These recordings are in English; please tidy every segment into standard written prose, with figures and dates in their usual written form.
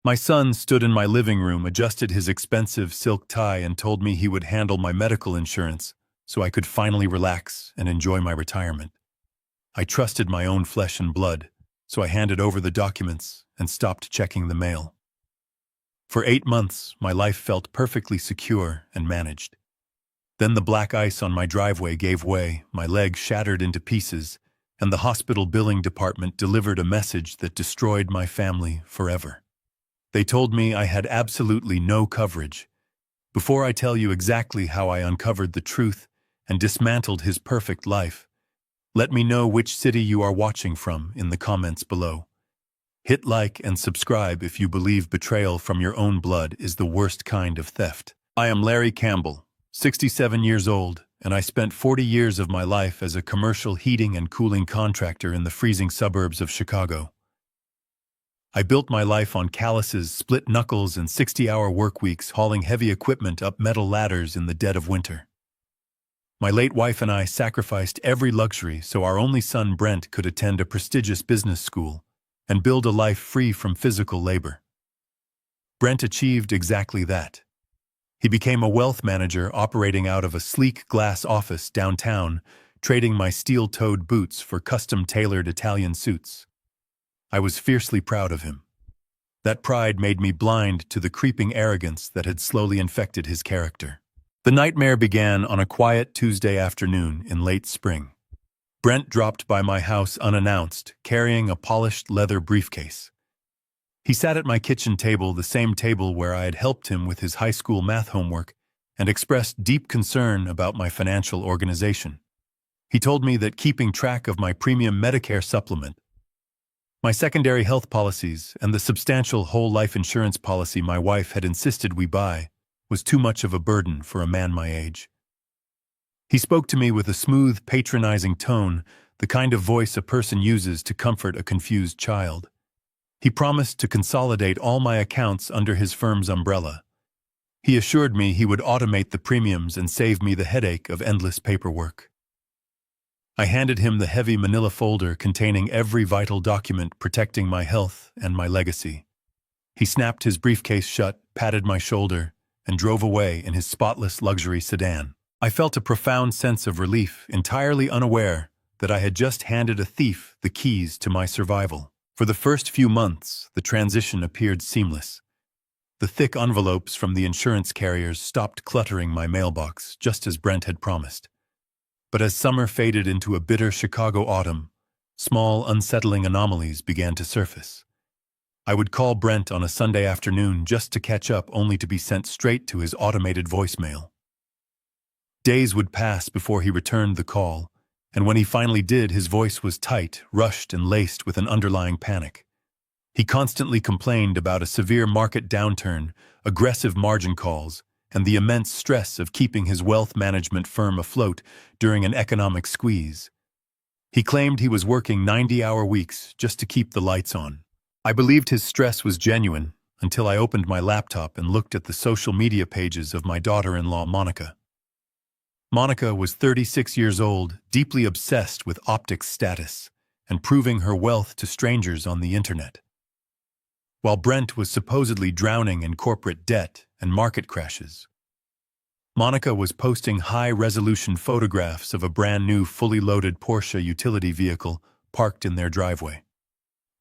My son stood in my living room, adjusted his expensive silk tie, and told me he would handle my medical insurance so I could finally relax and enjoy my retirement. I trusted my own flesh and blood, so I handed over the documents and stopped checking the mail. For 8 months, my life felt perfectly secure and managed. Then the black ice on my driveway gave way, my leg shattered into pieces, and the hospital billing department delivered a message that destroyed my family forever. They told me I had absolutely no coverage. Before I tell you exactly how I uncovered the truth and dismantled his perfect life, let me know which city you are watching from in the comments below. Hit like and subscribe if you believe betrayal from your own blood is the worst kind of theft. I am Larry Campbell, 67 years old, and I spent 40 years of my life as a commercial heating and cooling contractor in the freezing suburbs of Chicago. I built my life on calluses, split knuckles, and 60-hour work weeks hauling heavy equipment up metal ladders in the dead of winter. My late wife and I sacrificed every luxury so our only son Brent could attend a prestigious business school and build a life free from physical labor. Brent achieved exactly that. He became a wealth manager operating out of a sleek glass office downtown, trading my steel-toed boots for custom-tailored Italian suits. I was fiercely proud of him. That pride made me blind to the creeping arrogance that had slowly infected his character. The nightmare began on a quiet Tuesday afternoon in late spring. Brent dropped by my house unannounced, carrying a polished leather briefcase. He sat at my kitchen table, the same table where I had helped him with his high school math homework, and expressed deep concern about my financial organization. He told me that keeping track of my premium Medicare supplement, my secondary health policies, and the substantial whole life insurance policy my wife had insisted we buy was too much of a burden for a man my age. He spoke to me with a smooth, patronizing tone, the kind of voice a person uses to comfort a confused child. He promised to consolidate all my accounts under his firm's umbrella. He assured me he would automate the premiums and save me the headache of endless paperwork. I handed him the heavy manila folder containing every vital document protecting my health and my legacy. He snapped his briefcase shut, patted my shoulder, and drove away in his spotless luxury sedan. I felt a profound sense of relief, entirely unaware that I had just handed a thief the keys to my survival. For the first few months, the transition appeared seamless. The thick envelopes from the insurance carriers stopped cluttering my mailbox, just as Brent had promised. But as summer faded into a bitter Chicago autumn, small, unsettling anomalies began to surface. I would call Brent on a Sunday afternoon just to catch up, only to be sent straight to his automated voicemail. Days would pass before he returned the call, and when he finally did, his voice was tight, rushed, and laced with an underlying panic. He constantly complained about a severe market downturn, aggressive margin calls, and the immense stress of keeping his wealth management firm afloat during an economic squeeze. He claimed he was working 90-hour weeks just to keep the lights on. I believed his stress was genuine until I opened my laptop and looked at the social media pages of my daughter-in-law, Monica. Monica was 36 years old, deeply obsessed with optics status and proving her wealth to strangers on the internet. While Brent was supposedly drowning in corporate debt and market crashes, Monica was posting high-resolution photographs of a brand-new, fully loaded Porsche utility vehicle parked in their driveway.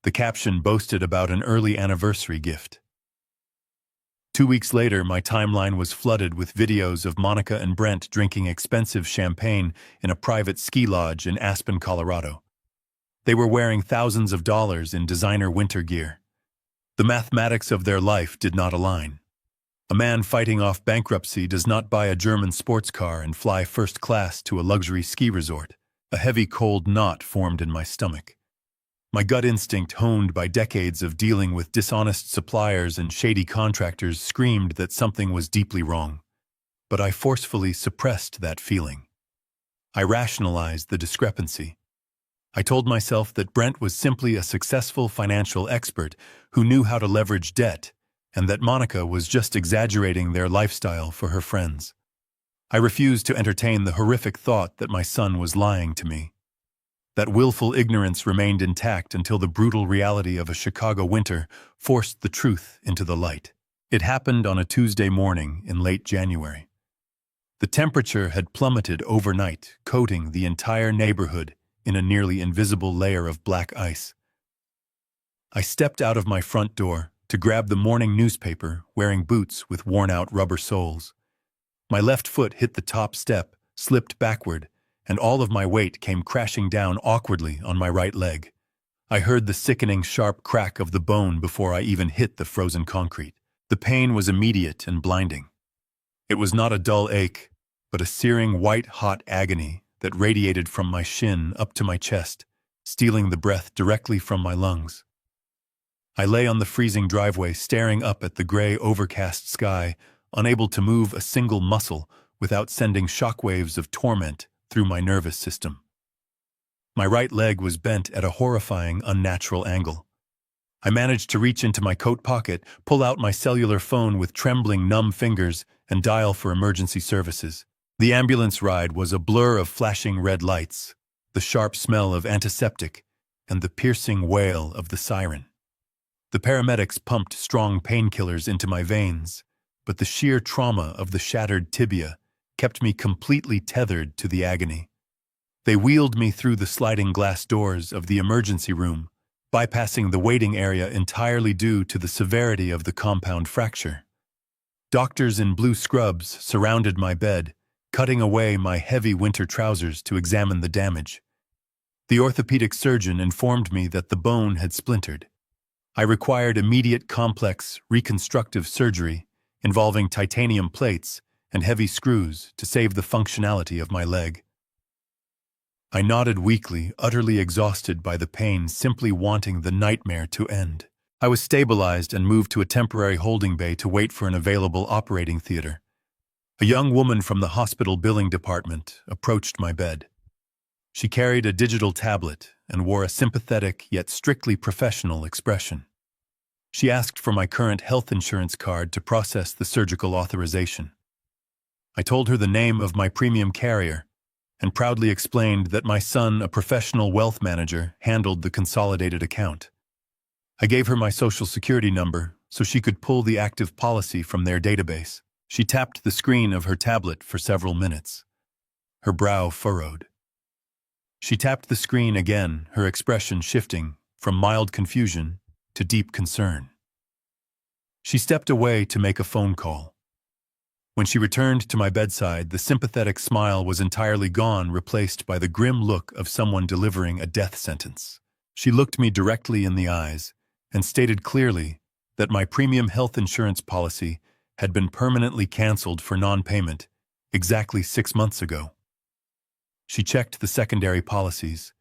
The caption boasted about an early anniversary gift. 2 weeks later, my timeline was flooded with videos of Monica and Brent drinking expensive champagne in a private ski lodge in Aspen, Colorado. They were wearing thousands of dollars in designer winter gear. The mathematics of their life did not align. A man fighting off bankruptcy does not buy a German sports car and fly first class to a luxury ski resort. A heavy, cold knot formed in my stomach. My gut instinct, honed by decades of dealing with dishonest suppliers and shady contractors, screamed that something was deeply wrong. But I forcefully suppressed that feeling. I rationalized the discrepancy. I told myself that Brent was simply a successful financial expert who knew how to leverage debt, and that Monica was just exaggerating their lifestyle for her friends. I refused to entertain the horrific thought that my son was lying to me. That willful ignorance remained intact until the brutal reality of a Chicago winter forced the truth into the light. It happened on a Tuesday morning in late January. The temperature had plummeted overnight, coating the entire neighborhood in a nearly invisible layer of black ice. I stepped out of my front door to grab the morning newspaper, wearing boots with worn-out rubber soles. My left foot hit the top step, slipped backward, and all of my weight came crashing down awkwardly on my right leg. I heard the sickening sharp crack of the bone before I even hit the frozen concrete. The pain was immediate and blinding. It was not a dull ache, but a searing white-hot agony that radiated from my shin up to my chest, stealing the breath directly from my lungs. I lay on the freezing driveway, staring up at the gray, overcast sky, unable to move a single muscle without sending shockwaves of torment through my nervous system. My right leg was bent at a horrifying, unnatural angle. I managed to reach into my coat pocket, pull out my cellular phone with trembling, numb fingers, and dial for emergency services. The ambulance ride was a blur of flashing red lights, the sharp smell of antiseptic, and the piercing wail of the siren. The paramedics pumped strong painkillers into my veins, but the sheer trauma of the shattered tibia kept me completely tethered to the agony. They wheeled me through the sliding glass doors of the emergency room, bypassing the waiting area entirely due to the severity of the compound fracture. Doctors in blue scrubs surrounded my bed, cutting away my heavy winter trousers to examine the damage. The orthopedic surgeon informed me that the bone had splintered. I required immediate complex reconstructive surgery involving titanium plates and heavy screws to save the functionality of my leg. I nodded weakly, utterly exhausted by the pain, simply wanting the nightmare to end. I was stabilized and moved to a temporary holding bay to wait for an available operating theater. A young woman from the hospital billing department approached my bed. She carried a digital tablet and wore a sympathetic yet strictly professional expression. She asked for my current health insurance card to process the surgical authorization. I told her the name of my premium carrier and proudly explained that my son, a professional wealth manager, handled the consolidated account. I gave her my social security number so she could pull the active policy from their database. She tapped the screen of her tablet for several minutes. Her brow furrowed. She tapped the screen again, her expression shifting from mild confusion to deep concern. She stepped away to make a phone call. When she returned to my bedside, the sympathetic smile was entirely gone, replaced by the grim look of someone delivering a death sentence. She looked me directly in the eyes and stated clearly that my premium health insurance policy had been permanently canceled for non-payment exactly 6 months ago. She checked the secondary policies.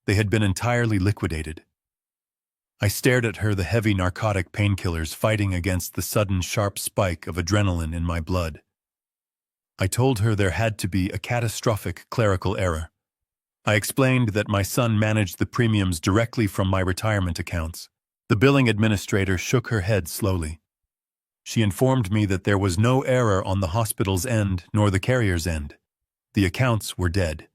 They had been entirely liquidated. I stared at her, the heavy narcotic painkillers fighting against the sudden sharp spike of adrenaline in my blood. I told her there had to be a catastrophic clerical error. I explained that my son managed the premiums directly from my retirement accounts. The billing administrator shook her head slowly. She informed me that there was no error on the hospital's end nor the carrier's end. The accounts were dead.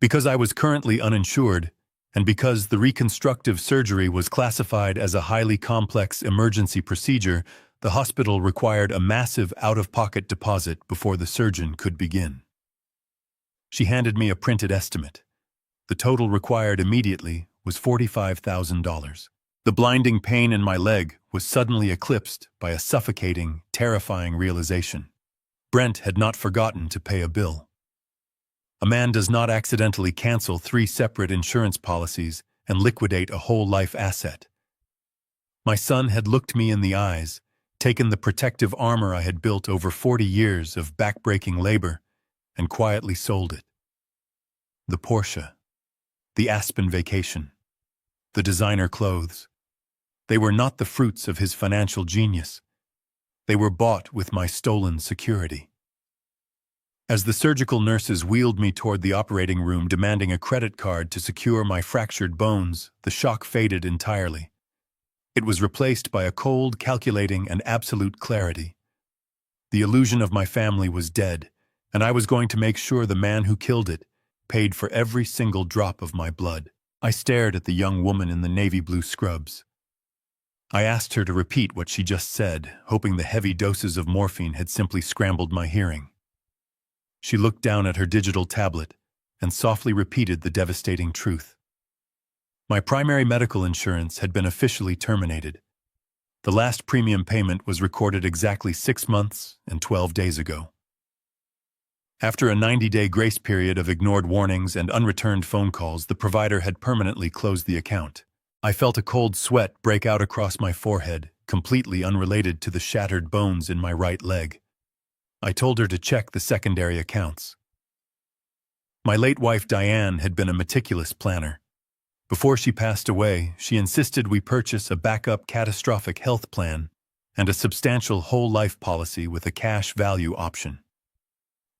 Because I was currently uninsured, and because the reconstructive surgery was classified as a highly complex emergency procedure, the hospital required a massive out-of-pocket deposit before the surgeon could begin. She handed me a printed estimate. The total required immediately was $45,000. The blinding pain in my leg was suddenly eclipsed by a suffocating, terrifying realization. Brent had not forgotten to pay a bill. A man does not accidentally cancel 3 separate insurance policies and liquidate a whole life asset. My son had looked me in the eyes, taken the protective armor I had built over 40 years of backbreaking labor, and quietly sold it. The Porsche, the Aspen vacation, the designer clothes. They were not the fruits of his financial genius. They were bought with my stolen security. As the surgical nurses wheeled me toward the operating room demanding a credit card to secure my fractured bones, the shock faded entirely. It was replaced by a cold, calculating, and absolute clarity. The illusion of my family was dead, and I was going to make sure the man who killed it paid for every single drop of my blood. I stared at the young woman in the navy blue scrubs. I asked her to repeat what she just said, hoping the heavy doses of morphine had simply scrambled my hearing. She looked down at her digital tablet and softly repeated the devastating truth. My primary medical insurance had been officially terminated. The last premium payment was recorded exactly 6 months and 12 days ago. After a 90-day grace period of ignored warnings and unreturned phone calls, the provider had permanently closed the account. I felt a cold sweat break out across my forehead, completely unrelated to the shattered bones in my right leg. I told her to check the secondary accounts. My late wife Diane had been a meticulous planner. Before she passed away, she insisted we purchase a backup catastrophic health plan and a substantial whole-life policy with a cash value option.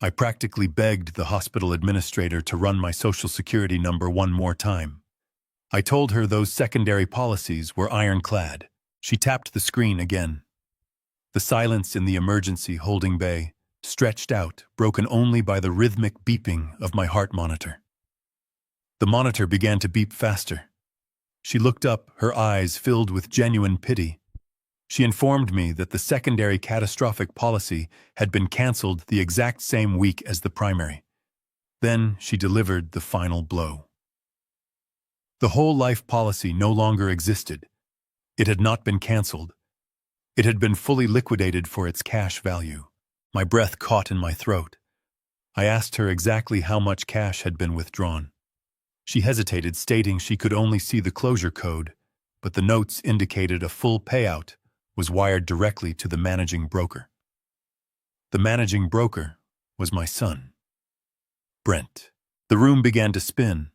I practically begged the hospital administrator to run my Social Security number one more time. I told her those secondary policies were ironclad. She tapped the screen again. The silence in the emergency holding bay stretched out, broken only by the rhythmic beeping of my heart monitor. The monitor began to beep faster. She looked up, her eyes filled with genuine pity. She informed me that the secondary catastrophic policy had been canceled the exact same week as the primary. Then she delivered the final blow. The whole life policy no longer existed. It had not been canceled. It had been fully liquidated for its cash value. My breath caught in my throat. I asked her exactly how much cash had been withdrawn. She hesitated, stating she could only see the closure code, but the notes indicated a full payout was wired directly to the managing broker. The managing broker was my son, Brent. The room began to spin.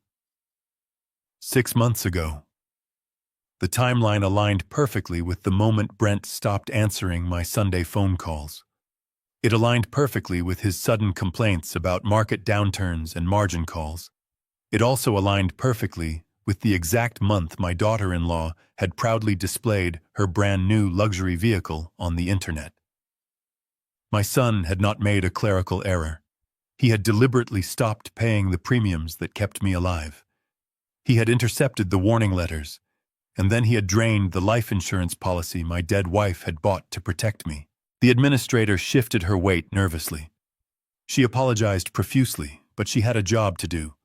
6 months ago. The timeline aligned perfectly with the moment Brent stopped answering my Sunday phone calls. It aligned perfectly with his sudden complaints about market downturns and margin calls. It also aligned perfectly with the exact month my daughter-in-law had proudly displayed her brand-new luxury vehicle on the internet. My son had not made a clerical error. He had deliberately stopped paying the premiums that kept me alive. He had intercepted the warning letters, and then he had drained the life insurance policy my dead wife had bought to protect me. The administrator shifted her weight nervously. She apologized profusely, but she had a job to do.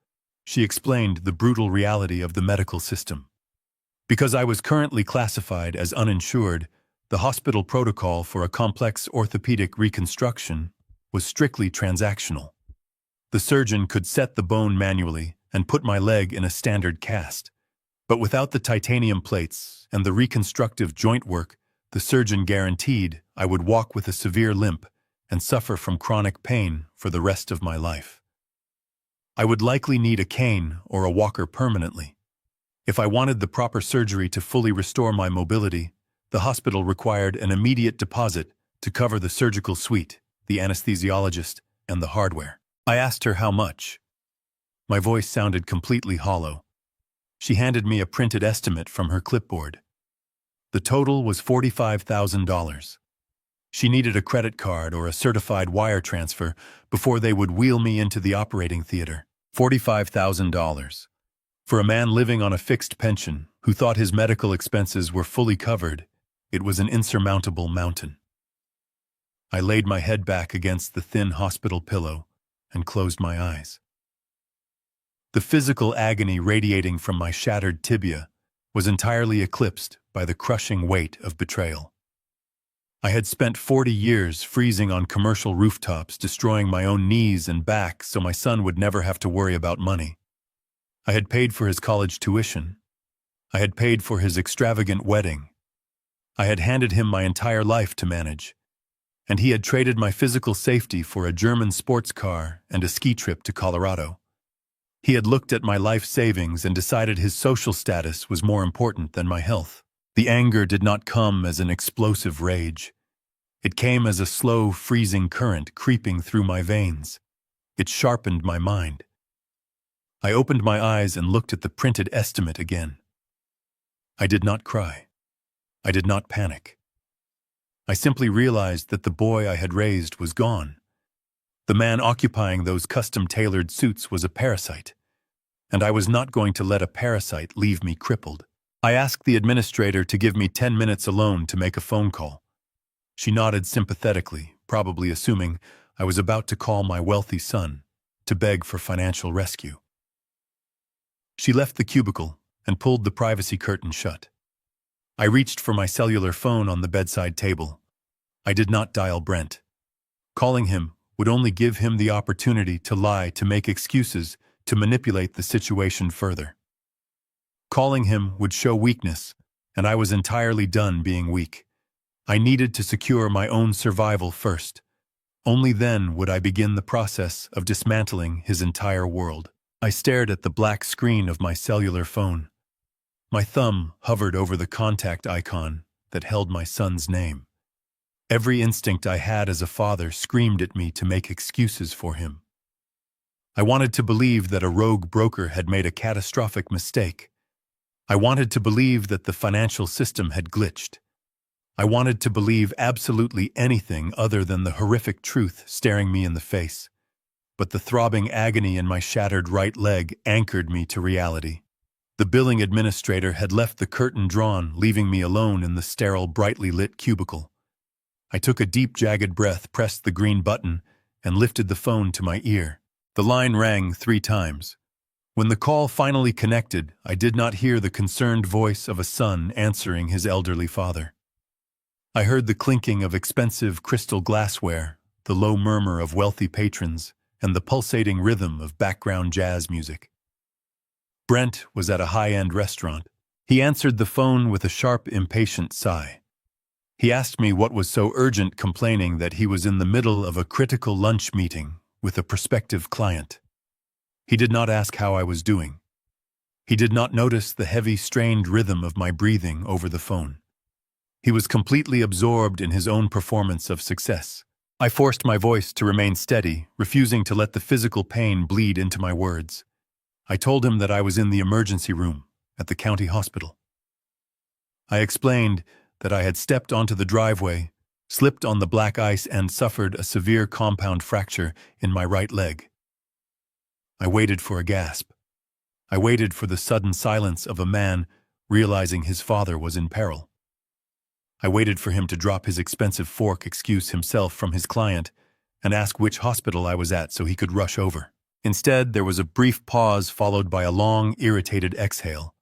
She explained the brutal reality of the medical system. Because I was currently classified as uninsured, the hospital protocol for a complex orthopedic reconstruction was strictly transactional. The surgeon could set the bone manually and put my leg in a standard cast. But without the titanium plates and the reconstructive joint work, the surgeon guaranteed I would walk with a severe limp and suffer from chronic pain for the rest of my life. I would likely need a cane or a walker permanently. If I wanted the proper surgery to fully restore my mobility, the hospital required an immediate deposit to cover the surgical suite, the anesthesiologist, and the hardware. I asked her how much. My voice sounded completely hollow. She handed me a printed estimate from her clipboard. The total was $45,000. She needed a credit card or a certified wire transfer before they would wheel me into the operating theater. $45,000. For a man living on a fixed pension who thought his medical expenses were fully covered, it was an insurmountable mountain. I laid my head back against the thin hospital pillow and closed my eyes. The physical agony radiating from my shattered tibia was entirely eclipsed by the crushing weight of betrayal. I had spent 40 years freezing on commercial rooftops, destroying my own knees and back so my son would never have to worry about money. I had paid for his college tuition. I had paid for his extravagant wedding. I had handed him my entire life to manage, and he had traded my physical safety for a German sports car and a ski trip to Colorado. He had looked at my life savings and decided his social status was more important than my health. The anger did not come as an explosive rage. It came as a slow, freezing current creeping through my veins. It sharpened my mind. I opened my eyes and looked at the printed estimate again. I did not cry. I did not panic. I simply realized that the boy I had raised was gone. The man occupying those custom-tailored suits was a parasite, and I was not going to let a parasite leave me crippled. I asked the administrator to give me 10 minutes alone to make a phone call. She nodded sympathetically, probably assuming I was about to call my wealthy son to beg for financial rescue. She left the cubicle and pulled the privacy curtain shut. I reached for my cellular phone on the bedside table. I did not dial Brent. Calling him would only give him the opportunity to lie, to make excuses, to manipulate the situation further. Calling him would show weakness, and I was entirely done being weak. I needed to secure my own survival first. Only then would I begin the process of dismantling his entire world. I stared at the black screen of my cellular phone. My thumb hovered over the contact icon that held my son's name. Every instinct I had as a father screamed at me to make excuses for him. I wanted to believe that a rogue broker had made a catastrophic mistake. I wanted to believe that the financial system had glitched. I wanted to believe absolutely anything other than the horrific truth staring me in the face. But the throbbing agony in my shattered right leg anchored me to reality. The billing administrator had left the curtain drawn, leaving me alone in the sterile, brightly lit cubicle. I took a deep, jagged breath, pressed the green button, and lifted the phone to my ear. The line rang 3 times. When the call finally connected, I did not hear the concerned voice of a son answering his elderly father. I heard the clinking of expensive crystal glassware, the low murmur of wealthy patrons, and the pulsating rhythm of background jazz music. Brent was at a high-end restaurant. He answered the phone with a sharp, impatient sigh. He asked me what was so urgent, complaining that he was in the middle of a critical lunch meeting with a prospective client. He did not ask how I was doing. He did not notice the heavy, strained rhythm of my breathing over the phone. He was completely absorbed in his own performance of success. I forced my voice to remain steady, refusing to let the physical pain bleed into my words. I told him that I was in the emergency room at the county hospital. I explained that I had stepped onto the driveway, slipped on the black ice, and suffered a severe compound fracture in my right leg. I waited for a gasp. I waited for the sudden silence of a man realizing his father was in peril. I waited for him to drop his expensive fork, excuse himself from his client, and ask which hospital I was at so he could rush over. Instead, there was a brief pause followed by a long, irritated exhale.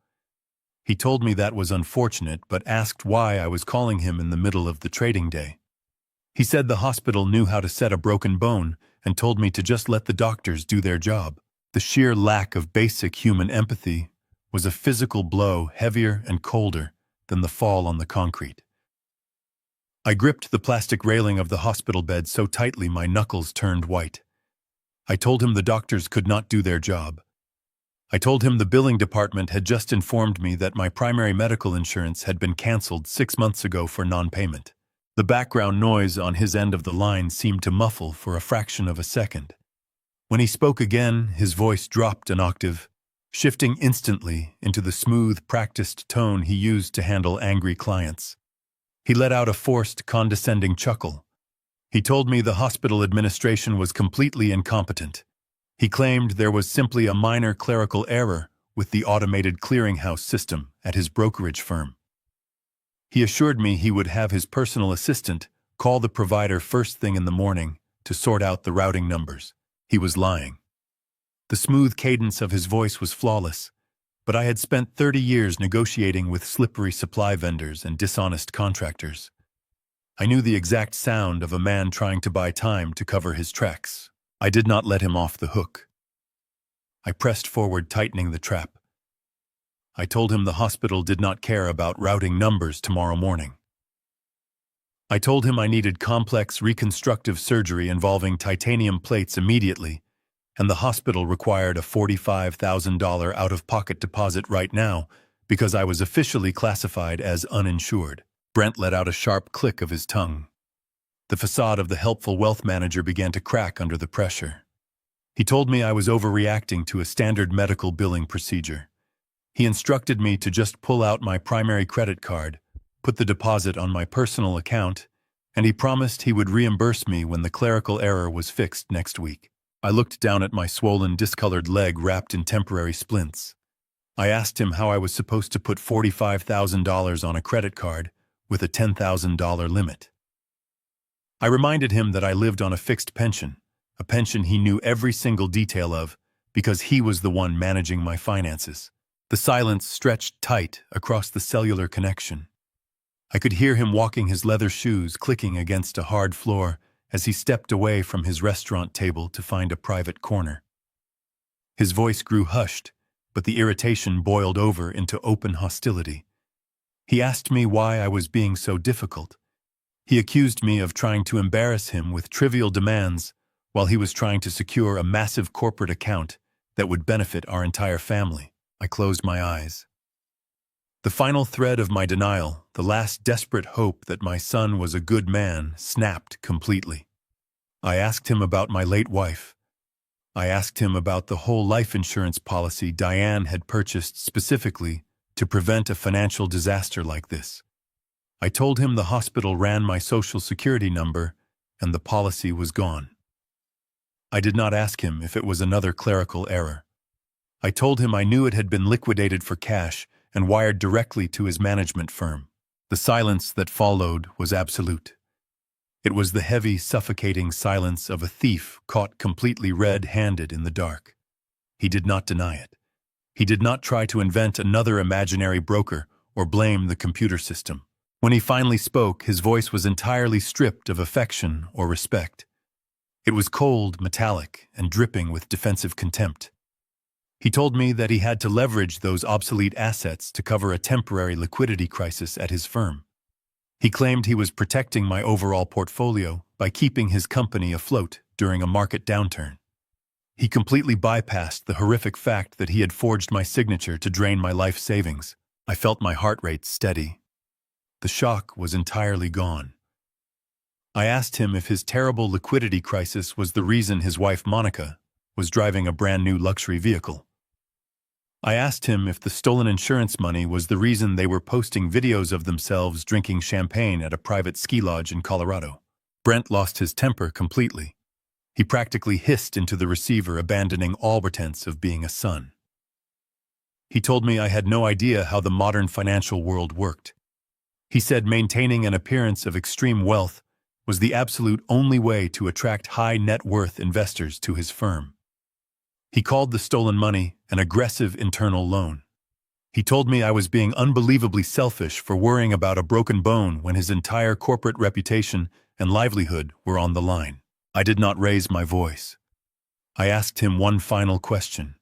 He told me that was unfortunate, but asked why I was calling him in the middle of the trading day. He said the hospital knew how to set a broken bone and told me to just let the doctors do their job. The sheer lack of basic human empathy was a physical blow heavier and colder than the fall on the concrete. I gripped the plastic railing of the hospital bed so tightly my knuckles turned white. I told him the doctors could not do their job. I told him the billing department had just informed me that my primary medical insurance had been canceled 6 months ago for non-payment. The background noise on his end of the line seemed to muffle for a fraction of a second. When he spoke again, his voice dropped an octave, shifting instantly into the smooth, practiced tone he used to handle angry clients. He let out a forced, condescending chuckle. He told me the hospital administration was completely incompetent. He claimed there was simply a minor clerical error with the automated clearinghouse system at his brokerage firm. He assured me he would have his personal assistant call the provider first thing in the morning to sort out the routing numbers. He was lying. The smooth cadence of his voice was flawless, but I had spent 30 years negotiating with slippery supply vendors and dishonest contractors. I knew the exact sound of a man trying to buy time to cover his tracks. I did not let him off the hook. I pressed forward, tightening the trap. I told him the hospital did not care about routing numbers tomorrow morning. I told him I needed complex reconstructive surgery involving titanium plates immediately, and the hospital required a $45,000 out-of-pocket deposit right now because I was officially classified as uninsured. Brent let out a sharp click of his tongue. The facade of the helpful wealth manager began to crack under the pressure. He told me I was overreacting to a standard medical billing procedure. He instructed me to just pull out my primary credit card, put the deposit on my personal account, and he promised he would reimburse me when the clerical error was fixed next week. I looked down at my swollen, discolored leg wrapped in temporary splints. I asked him how I was supposed to put $45,000 on a credit card with a $10,000 limit. I reminded him that I lived on a fixed pension, a pension he knew every single detail of because he was the one managing my finances. The silence stretched tight across the cellular connection. I could hear him walking his leather shoes clicking against a hard floor as he stepped away from his restaurant table to find a private corner. His voice grew hushed, but the irritation boiled over into open hostility. He asked me why I was being so difficult. He accused me of trying to embarrass him with trivial demands while he was trying to secure a massive corporate account that would benefit our entire family. I closed my eyes. The final thread of my denial, the last desperate hope that my son was a good man, snapped completely. I asked him about my late wife. I asked him about the whole life insurance policy Diane had purchased specifically to prevent a financial disaster like this. I told him the hospital ran my social security number and the policy was gone. I did not ask him if it was another clerical error. I told him I knew it had been liquidated for cash and wired directly to his management firm. The silence that followed was absolute. It was the heavy, suffocating silence of a thief caught completely red-handed in the dark. He did not deny it. He did not try to invent another imaginary broker or blame the computer system. When he finally spoke, his voice was entirely stripped of affection or respect. It was cold, metallic, and dripping with defensive contempt. He told me that he had to leverage those obsolete assets to cover a temporary liquidity crisis at his firm. He claimed he was protecting my overall portfolio by keeping his company afloat during a market downturn. He completely bypassed the horrific fact that he had forged my signature to drain my life savings. I felt my heart rate steady. The shock was entirely gone. I asked him if his terrible liquidity crisis was the reason his wife Monica was driving a brand new luxury vehicle. I asked him if the stolen insurance money was the reason they were posting videos of themselves drinking champagne at a private ski lodge in Colorado. Brent lost his temper completely. He practically hissed into the receiver, abandoning all pretense of being a son. He told me I had no idea how the modern financial world worked. He said maintaining an appearance of extreme wealth was the absolute only way to attract high net worth investors to his firm. He called the stolen money an aggressive internal loan. He told me I was being unbelievably selfish for worrying about a broken bone when his entire corporate reputation and livelihood were on the line. I did not raise my voice. I asked him one final question.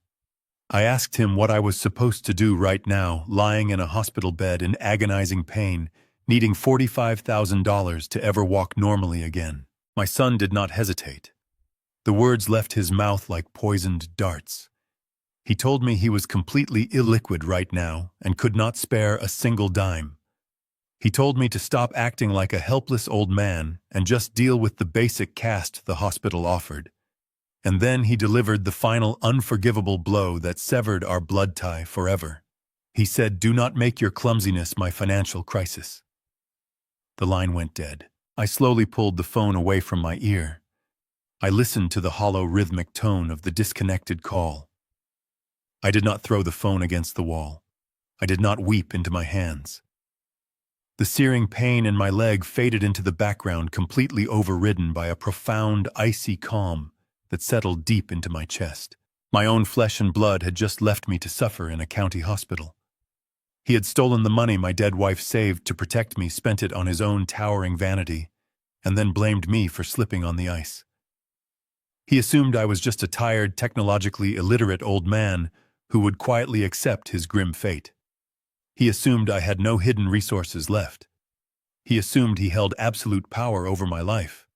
I asked him what I was supposed to do right now, lying in a hospital bed in agonizing pain, needing $45,000 to ever walk normally again. My son did not hesitate. The words left his mouth like poisoned darts. He told me he was completely illiquid right now and could not spare a single dime. He told me to stop acting like a helpless old man and just deal with the basic cast the hospital offered. And then he delivered the final unforgivable blow that severed our blood tie forever. He said, "Do not make your clumsiness my financial crisis." The line went dead. I slowly pulled the phone away from my ear. I listened to the hollow rhythmic tone of the disconnected call. I did not throw the phone against the wall. I did not weep into my hands. The searing pain in my leg faded into the background, completely overridden by a profound, icy calm that settled deep into my chest. My own flesh and blood had just left me to suffer in a county hospital. He had stolen the money my dead wife saved to protect me, spent it on his own towering vanity, and then blamed me for slipping on the ice. He assumed I was just a tired, technologically illiterate old man who would quietly accept his grim fate. He assumed I had no hidden resources left. He assumed he held absolute power over my life.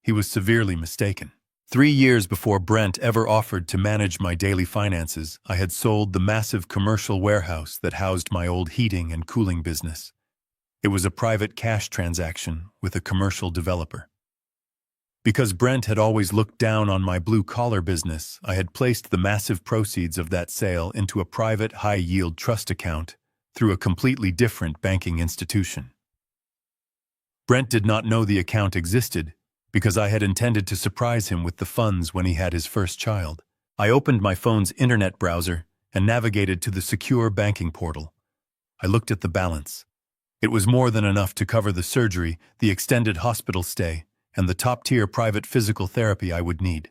He was severely mistaken. 3 years before Brent ever offered to manage my daily finances, I had sold the massive commercial warehouse that housed my old heating and cooling business. It was a private cash transaction with a commercial developer. Because Brent had always looked down on my blue-collar business, I had placed the massive proceeds of that sale into a private high-yield trust account through a completely different banking institution. Brent did not know the account existed because I had intended to surprise him with the funds when he had his first child. I opened my phone's internet browser and navigated to the secure banking portal. I looked at the balance. It was more than enough to cover the surgery, the extended hospital stay, and the top-tier private physical therapy I would need.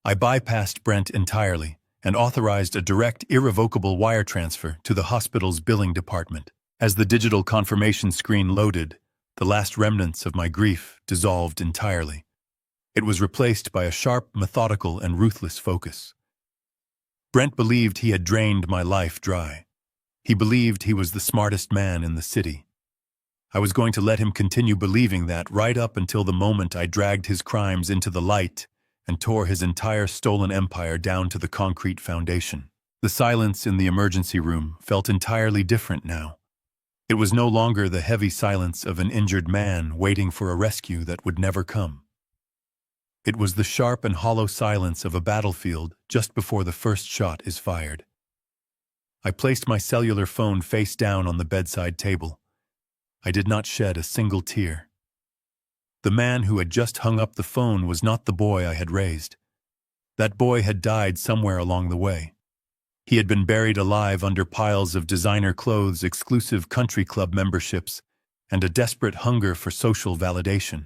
I bypassed Brent entirely and authorized a direct, irrevocable wire transfer to the hospital's billing department. As the digital confirmation screen loaded, the last remnants of my grief dissolved entirely. It was replaced by a sharp, methodical, and ruthless focus. Brent believed he had drained my life dry. He believed he was the smartest man in the city. I was going to let him continue believing that right up until the moment I dragged his crimes into the light and tore his entire stolen empire down to the concrete foundation. The silence in the emergency room felt entirely different now. It was no longer the heavy silence of an injured man waiting for a rescue that would never come. It was the sharp and hollow silence of a battlefield just before the first shot is fired. I placed my cellular phone face down on the bedside table. I did not shed a single tear. The man who had just hung up the phone was not the boy I had raised. That boy had died somewhere along the way. He had been buried alive under piles of designer clothes, exclusive country club memberships, and a desperate hunger for social validation.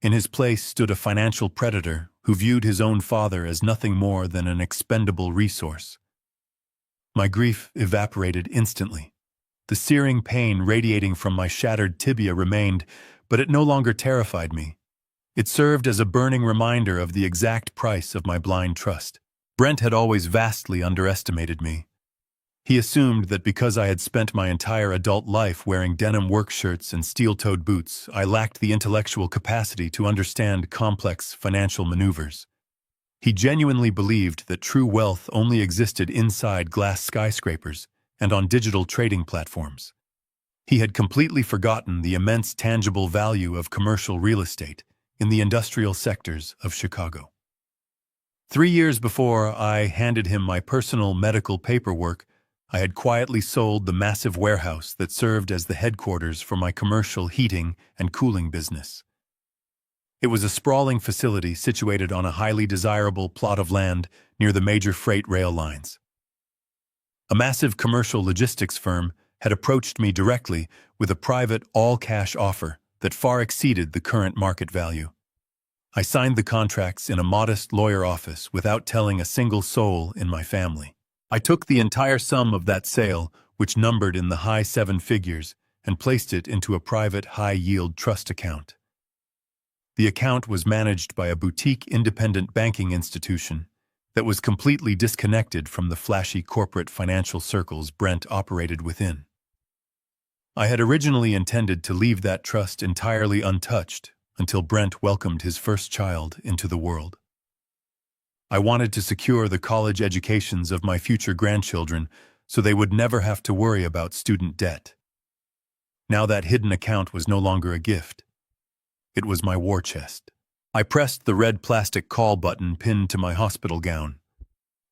In his place stood a financial predator who viewed his own father as nothing more than an expendable resource. My grief evaporated instantly. The searing pain radiating from my shattered tibia remained, but it no longer terrified me. It served as a burning reminder of the exact price of my blind trust. Brent had always vastly underestimated me. He assumed that because I had spent my entire adult life wearing denim work shirts and steel-toed boots, I lacked the intellectual capacity to understand complex financial maneuvers. He genuinely believed that true wealth only existed inside glass skyscrapers and on digital trading platforms. He had completely forgotten the immense tangible value of commercial real estate in the industrial sectors of Chicago. 3 years before I handed him my personal medical paperwork, I had quietly sold the massive warehouse that served as the headquarters for my commercial heating and cooling business. It was a sprawling facility situated on a highly desirable plot of land near the major freight rail lines. A massive commercial logistics firm had approached me directly with a private all-cash offer that far exceeded the current market value. I signed the contracts in a modest lawyer office without telling a single soul in my family. I took the entire sum of that sale, which numbered in the high 7 figures, and placed it into a private high-yield trust account. The account was managed by a boutique independent banking institution that was completely disconnected from the flashy corporate financial circles Brent operated within. I had originally intended to leave that trust entirely untouched until Brent welcomed his first child into the world. I wanted to secure the college educations of my future grandchildren so they would never have to worry about student debt. Now that hidden account was no longer a gift. It was my war chest. I pressed the red plastic call button pinned to my hospital gown.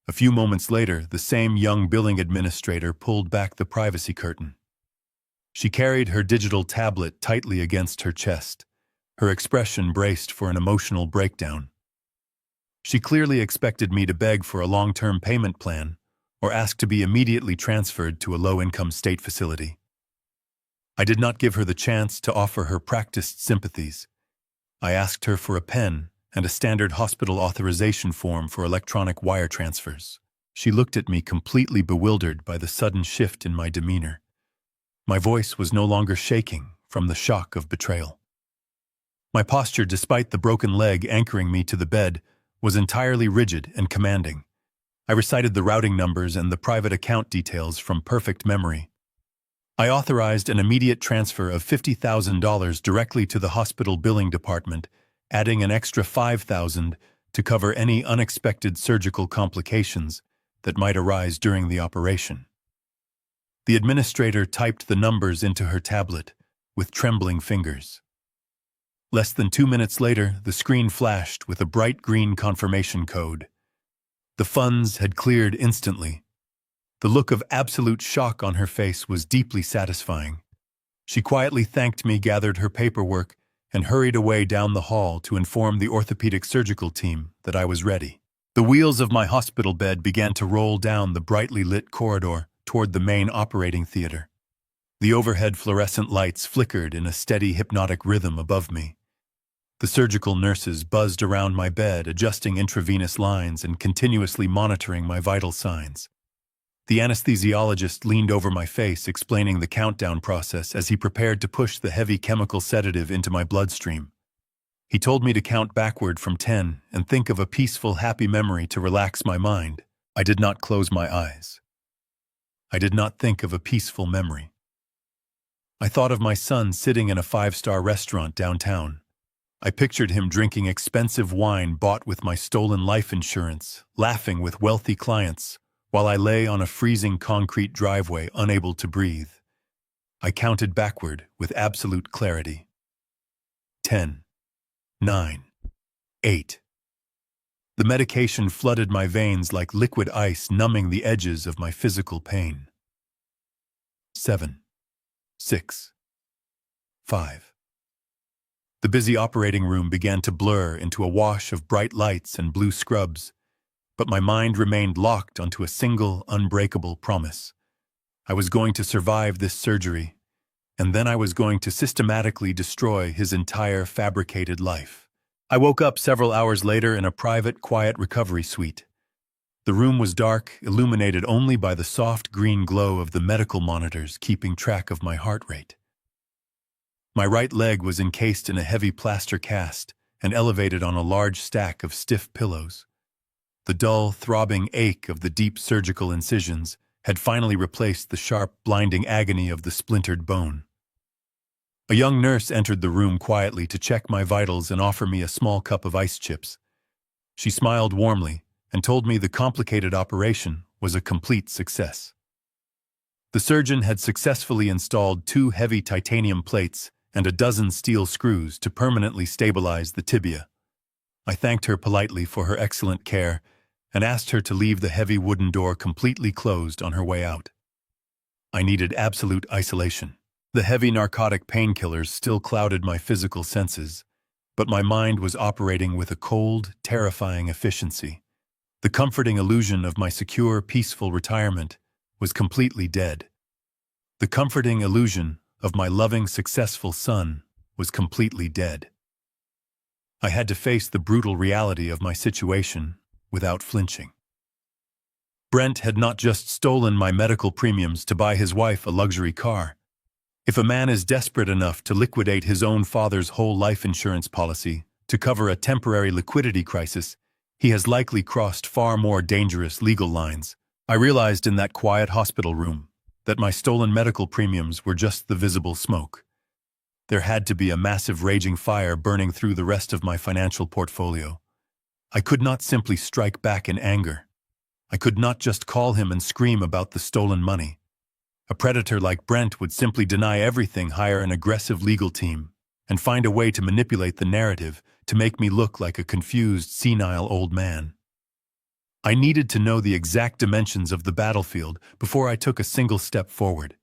A few moments later, the same young billing administrator pulled back the privacy curtain. She carried her digital tablet tightly against her chest, her expression braced for an emotional breakdown. She clearly expected me to beg for a long-term payment plan or ask to be immediately transferred to a low-income state facility. I did not give her the chance to offer her practiced sympathies. I asked her for a pen and a standard hospital authorization form for electronic wire transfers. She looked at me completely bewildered by the sudden shift in my demeanor. My voice was no longer shaking from the shock of betrayal. My posture, despite the broken leg anchoring me to the bed, was entirely rigid and commanding. I recited the routing numbers and the private account details from perfect memory. I authorized an immediate transfer of $50,000 directly to the hospital billing department, adding an extra $5,000 to cover any unexpected surgical complications that might arise during the operation. The administrator typed the numbers into her tablet with trembling fingers. Less than 2 minutes later, the screen flashed with a bright green confirmation code. The funds had cleared instantly. The look of absolute shock on her face was deeply satisfying. She quietly thanked me, gathered her paperwork, and hurried away down the hall to inform the orthopedic surgical team that I was ready. The wheels of my hospital bed began to roll down the brightly lit corridor toward the main operating theater. The overhead fluorescent lights flickered in a steady hypnotic rhythm above me. The surgical nurses buzzed around my bed, adjusting intravenous lines and continuously monitoring my vital signs. The anesthesiologist leaned over my face, explaining the countdown process as he prepared to push the heavy chemical sedative into my bloodstream. He told me to count backward from 10 and think of a peaceful, happy memory to relax my mind. I did not close my eyes. I did not think of a peaceful memory. I thought of my son sitting in a 5-star restaurant downtown. I pictured him drinking expensive wine bought with my stolen life insurance, laughing with wealthy clients, while I lay on a freezing concrete driveway, unable to breathe. I counted backward with absolute clarity. 10, 9, 8. The medication flooded my veins like liquid ice, numbing the edges of my physical pain. 7, 6, 5. The busy operating room began to blur into a wash of bright lights and blue scrubs, but my mind remained locked onto a single, unbreakable promise. I was going to survive this surgery, and then I was going to systematically destroy his entire fabricated life. I woke up several hours later in a private, quiet recovery suite. The room was dark, illuminated only by the soft green glow of the medical monitors keeping track of my heart rate. My right leg was encased in a heavy plaster cast and elevated on a large stack of stiff pillows. The dull, throbbing ache of the deep surgical incisions had finally replaced the sharp, blinding agony of the splintered bone. A young nurse entered the room quietly to check my vitals and offer me a small cup of ice chips. She smiled warmly and told me the complicated operation was a complete success. The surgeon had successfully installed 2 heavy titanium plates and a dozen steel screws to permanently stabilize the tibia. I thanked her politely for her excellent care and asked her to leave the heavy wooden door completely closed on her way out. I needed absolute isolation. The heavy narcotic painkillers still clouded my physical senses, but my mind was operating with a cold, terrifying efficiency. The comforting illusion of my secure, peaceful retirement was completely dead. The comforting illusion of my loving, successful son was completely dead. I had to face the brutal reality of my situation without flinching. Brent had not just stolen my medical premiums to buy his wife a luxury car. If a man is desperate enough to liquidate his own father's whole life insurance policy to cover a temporary liquidity crisis, he has likely crossed far more dangerous legal lines. I realized in that quiet hospital room that my stolen medical premiums were just the visible smoke. There had to be a massive raging fire burning through the rest of my financial portfolio. I could not simply strike back in anger. I could not just call him and scream about the stolen money. A predator like Brent would simply deny everything, hire an aggressive legal team, and find a way to manipulate the narrative to make me look like a confused, senile old man. I needed to know the exact dimensions of the battlefield before I took a single step forward.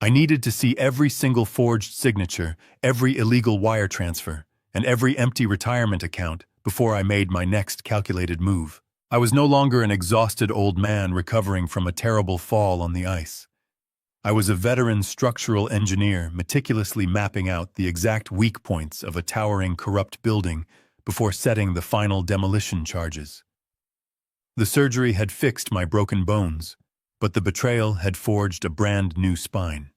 I needed to see every single forged signature, every illegal wire transfer, and every empty retirement account before I made my next calculated move. I was no longer an exhausted old man recovering from a terrible fall on the ice. I was a veteran structural engineer meticulously mapping out the exact weak points of a towering, corrupt building before setting the final demolition charges. The surgery had fixed my broken bones, but the betrayal had forged a brand new spine.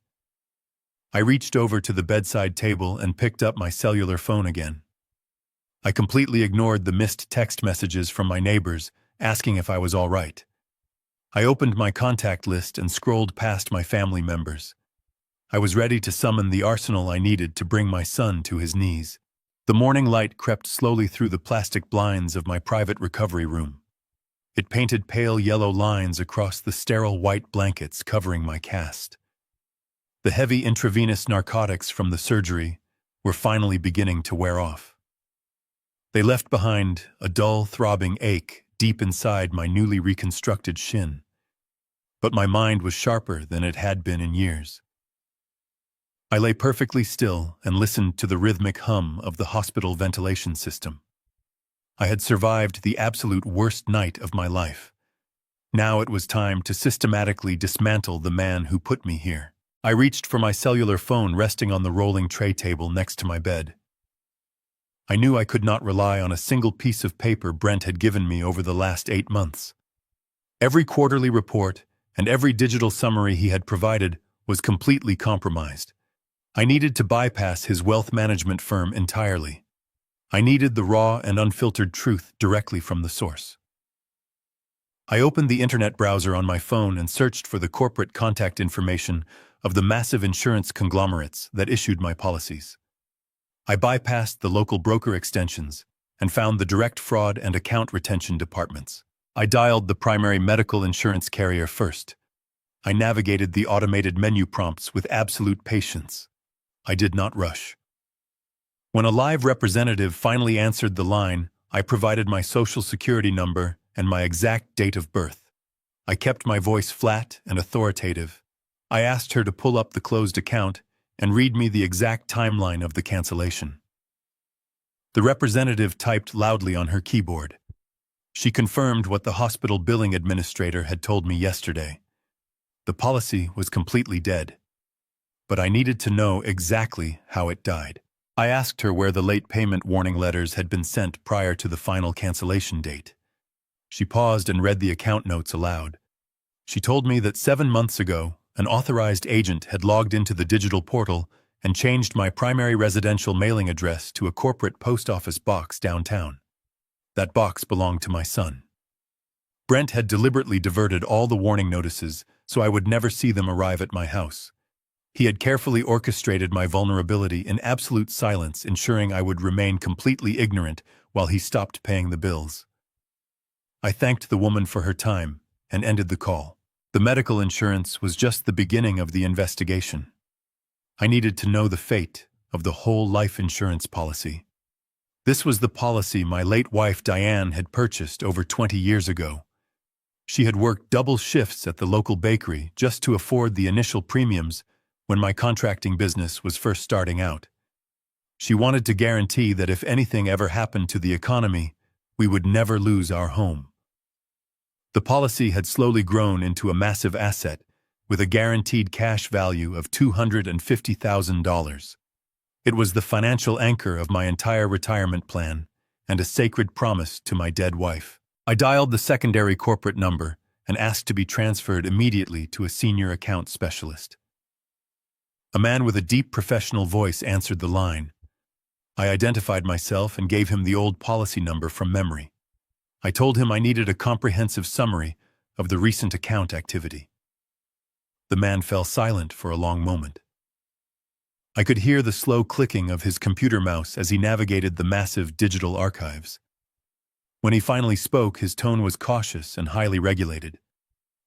I reached over to the bedside table and picked up my cellular phone again. I completely ignored the missed text messages from my neighbors asking if I was all right. I opened my contact list and scrolled past my family members. I was ready to summon the arsenal I needed to bring my son to his knees. The morning light crept slowly through the plastic blinds of my private recovery room. It painted pale yellow lines across the sterile white blankets covering my cast. The heavy intravenous narcotics from the surgery were finally beginning to wear off. They left behind a dull, throbbing ache deep inside my newly reconstructed shin. But my mind was sharper than it had been in years. I lay perfectly still and listened to the rhythmic hum of the hospital ventilation system. I had survived the absolute worst night of my life. Now it was time to systematically dismantle the man who put me here. I reached for my cellular phone resting on the rolling tray table next to my bed. I knew I could not rely on a single piece of paper Brent had given me over the last 8 months. Every quarterly report and every digital summary he had provided was completely compromised. I needed to bypass his wealth management firm entirely. I needed the raw and unfiltered truth directly from the source. I opened the internet browser on my phone and searched for the corporate contact information of the massive insurance conglomerates that issued my policies. I bypassed the local broker extensions and found the direct fraud and account retention departments. I dialed the primary medical insurance carrier first. I navigated the automated menu prompts with absolute patience. I did not rush. When a live representative finally answered the line, I provided my social security number and my exact date of birth. I kept my voice flat and authoritative. I asked her to pull up the closed account and read me the exact timeline of the cancellation. The representative typed loudly on her keyboard. She confirmed what the hospital billing administrator had told me yesterday. The policy was completely dead. But I needed to know exactly how it died. I asked her where the late payment warning letters had been sent prior to the final cancellation date. She paused and read the account notes aloud. She told me that 7 months ago, an authorized agent had logged into the digital portal and changed my primary residential mailing address to a corporate post office box downtown. That box belonged to my son. Brent had deliberately diverted all the warning notices so I would never see them arrive at my house. He had carefully orchestrated my vulnerability in absolute silence, ensuring I would remain completely ignorant while he stopped paying the bills. I thanked the woman for her time and ended the call. The medical insurance was just the beginning of the investigation. I needed to know the fate of the whole life insurance policy. This was the policy my late wife Diane had purchased over 20 years ago. She had worked double shifts at the local bakery just to afford the initial premiums when my contracting business was first starting out. She wanted to guarantee that if anything ever happened to the economy, we would never lose our home. The policy had slowly grown into a massive asset with a guaranteed cash value of $250,000. It was the financial anchor of my entire retirement plan and a sacred promise to my dead wife. I dialed the secondary corporate number and asked to be transferred immediately to a senior account specialist. A man with a deep professional voice answered the line. I identified myself and gave him the old policy number from memory. I told him I needed a comprehensive summary of the recent account activity. The man fell silent for a long moment. I could hear the slow clicking of his computer mouse as he navigated the massive digital archives. When he finally spoke, his tone was cautious and highly regulated.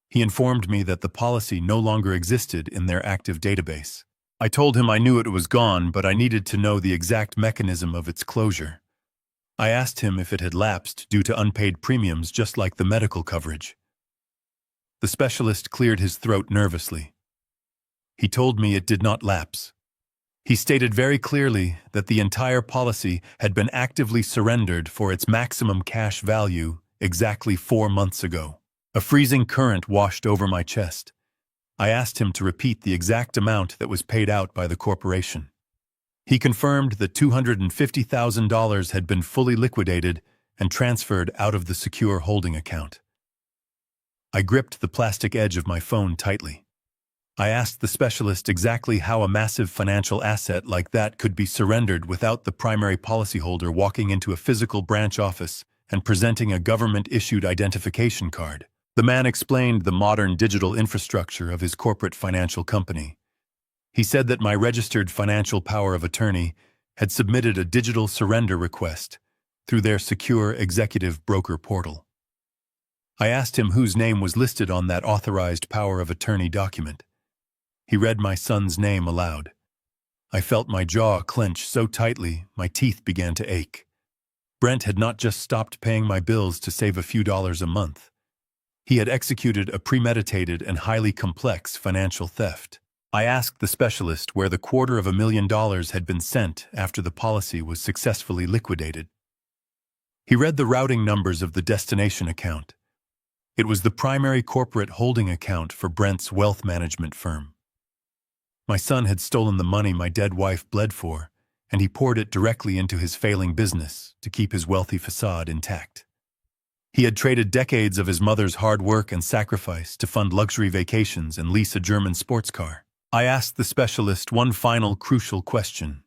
He informed me that the policy no longer existed in their active database. I told him I knew it was gone, but I needed to know the exact mechanism of its closure. I asked him if it had lapsed due to unpaid premiums, just like the medical coverage. The specialist cleared his throat nervously. He told me it did not lapse. He stated very clearly that the entire policy had been actively surrendered for its maximum cash value exactly 4 months ago. A freezing current washed over my chest. I asked him to repeat the exact amount that was paid out by the corporation. He confirmed that $250,000 had been fully liquidated and transferred out of the secure holding account. I gripped the plastic edge of my phone tightly. I asked the specialist exactly how a massive financial asset like that could be surrendered without the primary policyholder walking into a physical branch office and presenting a government-issued identification card. The man explained the modern digital infrastructure of his corporate financial company. He said that my registered financial power of attorney had submitted a digital surrender request through their secure executive broker portal. I asked him whose name was listed on that authorized power of attorney document. He read my son's name aloud. I felt my jaw clench so tightly my teeth began to ache. Brent had not just stopped paying my bills to save a few dollars a month. He had executed a premeditated and highly complex financial theft. I asked the specialist where the $250,000 had been sent after the policy was successfully liquidated. He read the routing numbers of the destination account. It was the primary corporate holding account for Brent's wealth management firm. My son had stolen the money my dead wife bled for, and he poured it directly into his failing business to keep his wealthy facade intact. He had traded decades of his mother's hard work and sacrifice to fund luxury vacations and lease a German sports car. I asked the specialist one final crucial question.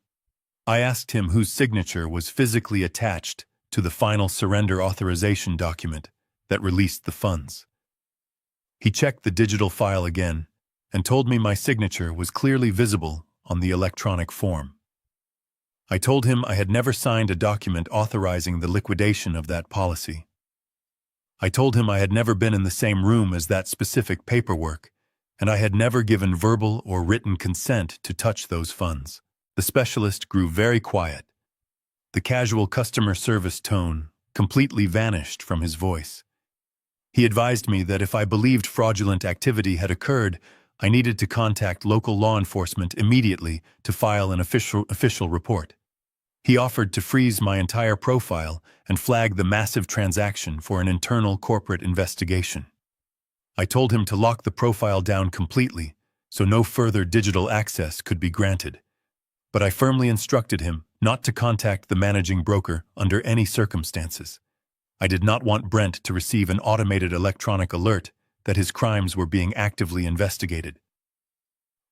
I asked him whose signature was physically attached to the final surrender authorization document that released the funds. He checked the digital file again and told me my signature was clearly visible on the electronic form. I told him I had never signed a document authorizing the liquidation of that policy. I told him I had never been in the same room as that specific paperwork, and I had never given verbal or written consent to touch those funds. The specialist grew very quiet. The casual customer service tone completely vanished from his voice. He advised me that if I believed fraudulent activity had occurred, I needed to contact local law enforcement immediately to file an official report. He offered to freeze my entire profile and flag the massive transaction for an internal corporate investigation. I told him to lock the profile down completely, so no further digital access could be granted. But I firmly instructed him not to contact the managing broker under any circumstances. I did not want Brent to receive an automated electronic alert that his crimes were being actively investigated.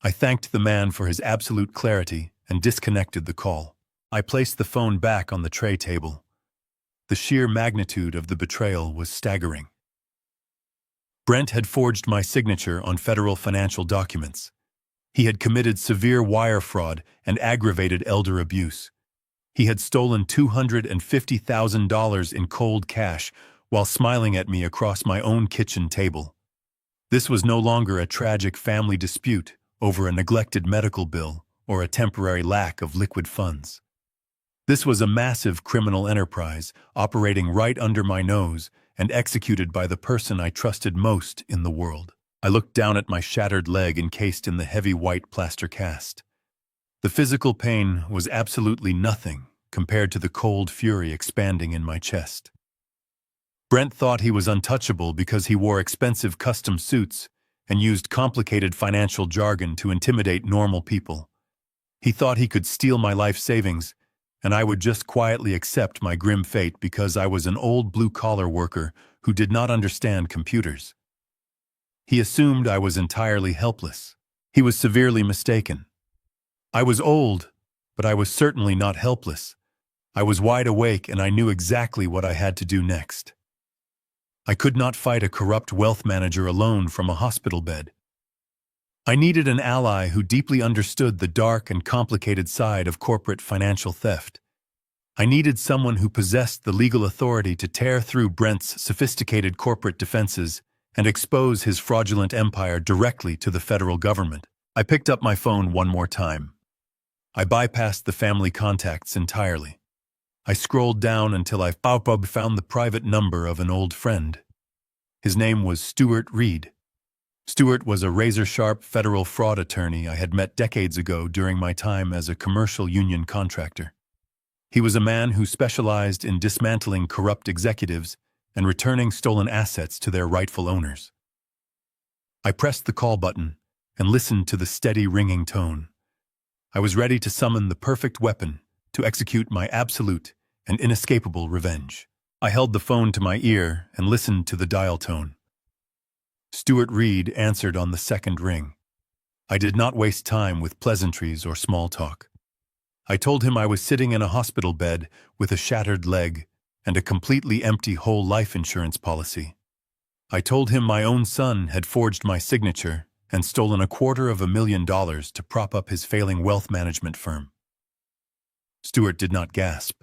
I thanked the man for his absolute clarity and disconnected the call. I placed the phone back on the tray table. The sheer magnitude of the betrayal was staggering. Brent had forged my signature on federal financial documents. He had committed severe wire fraud and aggravated elder abuse. He had stolen $250,000 in cold cash while smiling at me across my own kitchen table. This was no longer a tragic family dispute over a neglected medical bill or a temporary lack of liquid funds. This was a massive criminal enterprise operating right under my nose and executed by the person I trusted most in the world. I looked down at my shattered leg encased in the heavy white plaster cast. The physical pain was absolutely nothing compared to the cold fury expanding in my chest. Brent thought he was untouchable because he wore expensive custom suits and used complicated financial jargon to intimidate normal people. He thought he could steal my life savings, and I would just quietly accept my grim fate because I was an old blue-collar worker who did not understand computers. He assumed I was entirely helpless. He was severely mistaken. I was old, but I was certainly not helpless. I was wide awake and I knew exactly what I had to do next. I could not fight a corrupt wealth manager alone from a hospital bed. I needed an ally who deeply understood the dark and complicated side of corporate financial theft. I needed someone who possessed the legal authority to tear through Brent's sophisticated corporate defenses and expose his fraudulent empire directly to the federal government. I picked up my phone one more time. I bypassed the family contacts entirely. I scrolled down until I found the private number of an old friend. His name was Stuart Reed. Stuart was a razor-sharp federal fraud attorney I had met decades ago during my time as a commercial union contractor. He was a man who specialized in dismantling corrupt executives and returning stolen assets to their rightful owners. I pressed the call button and listened to the steady ringing tone. I was ready to summon the perfect weapon to execute my absolute and inescapable revenge. I held the phone to my ear and listened to the dial tone. Stuart Reed answered on the second ring. I did not waste time with pleasantries or small talk. I told him I was sitting in a hospital bed with a shattered leg and a completely empty whole life insurance policy. I told him my own son had forged my signature and stolen $250,000 to prop up his failing wealth management firm. Stuart did not gasp.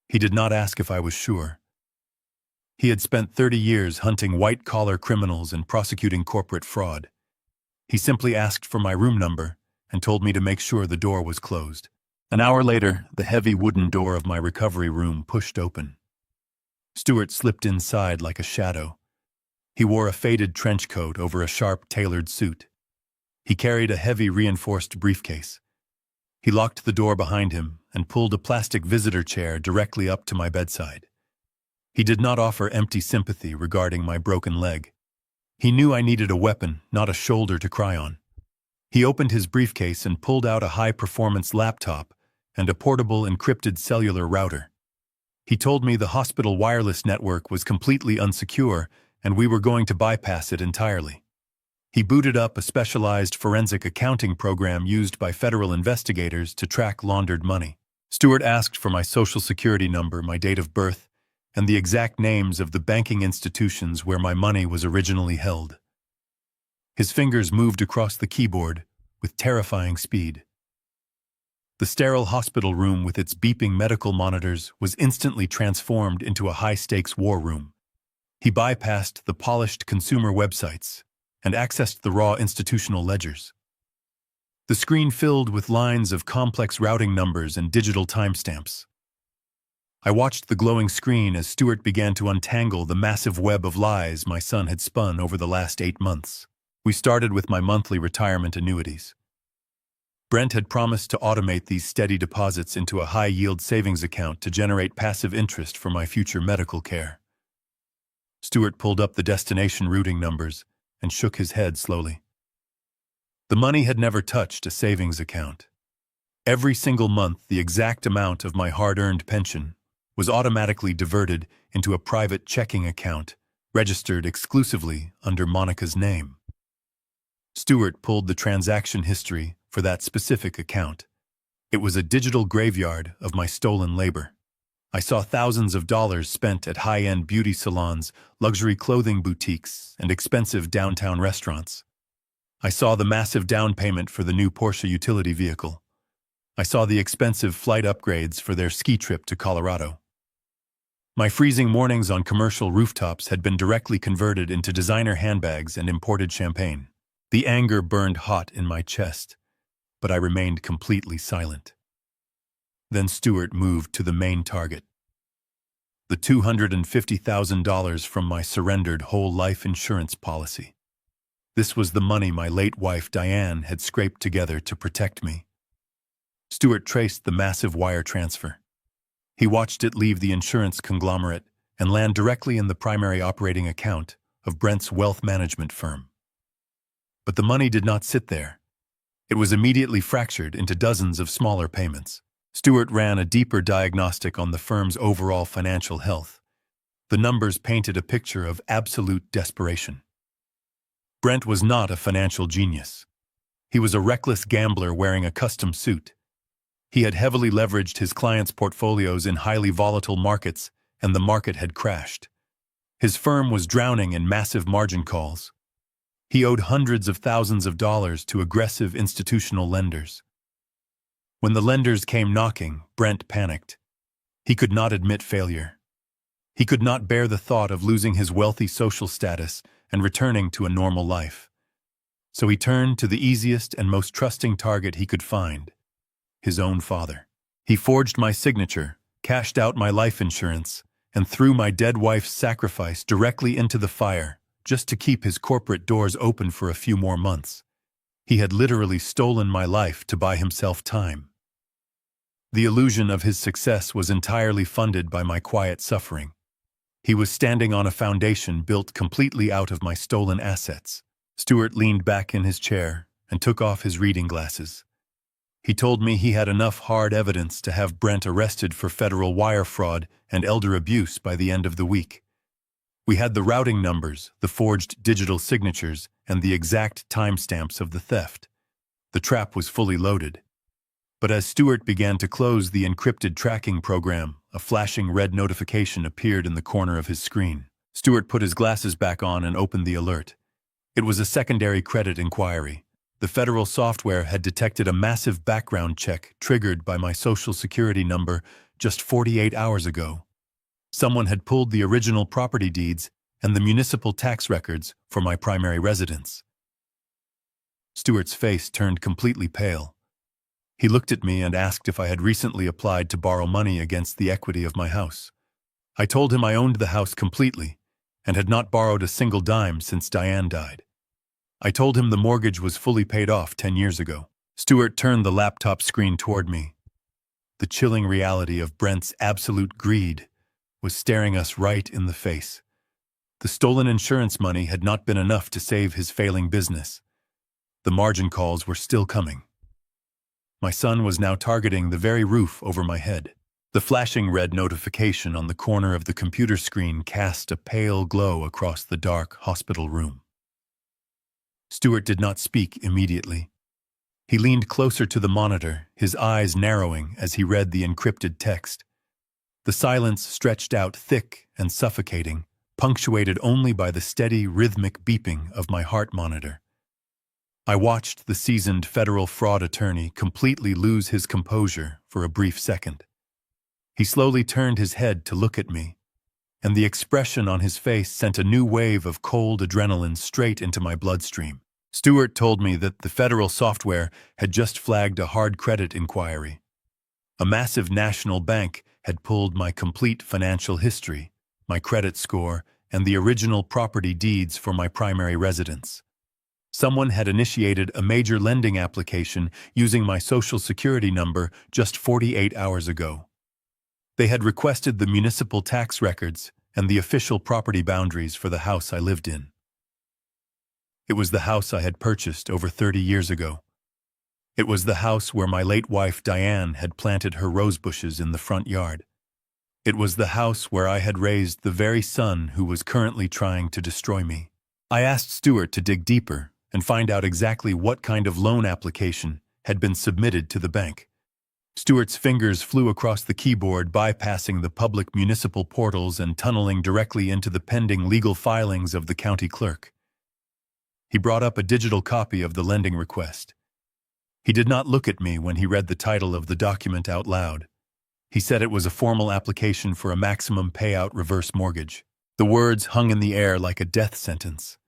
He did not ask if I was sure. He had spent 30 years hunting white-collar criminals and prosecuting corporate fraud. He simply asked for my room number and told me to make sure the door was closed. An hour later, the heavy wooden door of my recovery room pushed open. Stuart slipped inside like a shadow. He wore a faded trench coat over a sharp, tailored suit. He carried a heavy reinforced briefcase. He locked the door behind him and pulled a plastic visitor chair directly up to my bedside. He did not offer empty sympathy regarding my broken leg. He knew I needed a weapon, not a shoulder to cry on. He opened his briefcase and pulled out a high-performance laptop and a portable encrypted cellular router. He told me the hospital wireless network was completely unsecure and we were going to bypass it entirely. He booted up a specialized forensic accounting program used by federal investigators to track laundered money. Stewart asked for my social security number, my date of birth, and the exact names of the banking institutions where my money was originally held. His fingers moved across the keyboard with terrifying speed. The sterile hospital room with its beeping medical monitors was instantly transformed into a high-stakes war room. He bypassed the polished consumer websites and accessed the raw institutional ledgers. The screen filled with lines of complex routing numbers and digital timestamps. I watched the glowing screen as Stewart began to untangle the massive web of lies my son had spun over the last 8 months. We started with my monthly retirement annuities. Brent had promised to automate these steady deposits into a high-yield savings account to generate passive interest for my future medical care. Stewart pulled up the destination routing numbers and shook his head slowly. The money had never touched a savings account. Every single month, the exact amount of my hard-earned pension was automatically diverted into a private checking account registered exclusively under Monica's name. Stewart pulled the transaction history for that specific account. It was a digital graveyard of my stolen labor. I saw thousands of dollars spent at high-end beauty salons, luxury clothing boutiques, and expensive downtown restaurants. I saw the massive down payment for the new Porsche utility vehicle. I saw the expensive flight upgrades for their ski trip to Colorado. My freezing mornings on commercial rooftops had been directly converted into designer handbags and imported champagne. The anger burned hot in my chest, but I remained completely silent. Then Stewart moved to the main target. The $250,000 from my surrendered whole life insurance policy. This was the money my late wife Diane had scraped together to protect me. Stewart traced the massive wire transfer. He watched it leave the insurance conglomerate and land directly in the primary operating account of Brent's wealth management firm. But the money did not sit there. It was immediately fractured into dozens of smaller payments. Stewart ran a deeper diagnostic on the firm's overall financial health. The numbers painted a picture of absolute desperation. Brent was not a financial genius. He was a reckless gambler wearing a custom suit. He had heavily leveraged his clients' portfolios in highly volatile markets, and the market had crashed. His firm was drowning in massive margin calls. He owed hundreds of thousands of dollars to aggressive institutional lenders. When the lenders came knocking, Brent panicked. He could not admit failure. He could not bear the thought of losing his wealthy social status and returning to a normal life. So he turned to the easiest and most trusting target he could find, his own father. He forged my signature, cashed out my life insurance, and threw my dead wife's sacrifice directly into the fire, just to keep his corporate doors open for a few more months. He had literally stolen my life to buy himself time. The illusion of his success was entirely funded by my quiet suffering. He was standing on a foundation built completely out of my stolen assets. Stewart leaned back in his chair and took off his reading glasses. He told me he had enough hard evidence to have Brent arrested for federal wire fraud and elder abuse by the end of the week. We had the routing numbers, the forged digital signatures, and the exact timestamps of the theft. The trap was fully loaded. But as Stewart began to close the encrypted tracking program, a flashing red notification appeared in the corner of his screen. Stewart put his glasses back on and opened the alert. It was a secondary credit inquiry. The federal software had detected a massive background check triggered by my social security number just 48 hours ago. Someone had pulled the original property deeds and the municipal tax records for my primary residence. Stewart's face turned completely pale. He looked at me and asked if I had recently applied to borrow money against the equity of my house. I told him I owned the house completely and had not borrowed a single dime since Diane died. I told him the mortgage was fully paid off 10 years ago. Stuart turned the laptop screen toward me. The chilling reality of Brent's absolute greed was staring us right in the face. The stolen insurance money had not been enough to save his failing business. The margin calls were still coming. My son was now targeting the very roof over my head. The flashing red notification on the corner of the computer screen cast a pale glow across the dark hospital room. Stuart did not speak immediately. He leaned closer to the monitor, his eyes narrowing as he read the encrypted text. The silence stretched out thick and suffocating, punctuated only by the steady, rhythmic beeping of my heart monitor. I watched the seasoned federal fraud attorney completely lose his composure for a brief second. He slowly turned his head to look at me, and the expression on his face sent a new wave of cold adrenaline straight into my bloodstream. Stuart told me that the federal software had just flagged a hard credit inquiry. A massive national bank had pulled my complete financial history, my credit score, and the original property deeds for my primary residence. Someone had initiated a major lending application using my Social Security number just 48 hours ago. They had requested the municipal tax records and the official property boundaries for the house I lived in. It was the house I had purchased over 30 years ago. It was the house where my late wife Diane had planted her rose bushes in the front yard. It was the house where I had raised the very son who was currently trying to destroy me. I asked Stuart to dig deeper and find out exactly what kind of loan application had been submitted to the bank. Stuart's fingers flew across the keyboard, bypassing the public municipal portals and tunneling directly into the pending legal filings of the county clerk. He brought up a digital copy of the lending request. He did not look at me when he read the title of the document out loud. He said it was a formal application for a maximum payout reverse mortgage. The words hung in the air like a death sentence.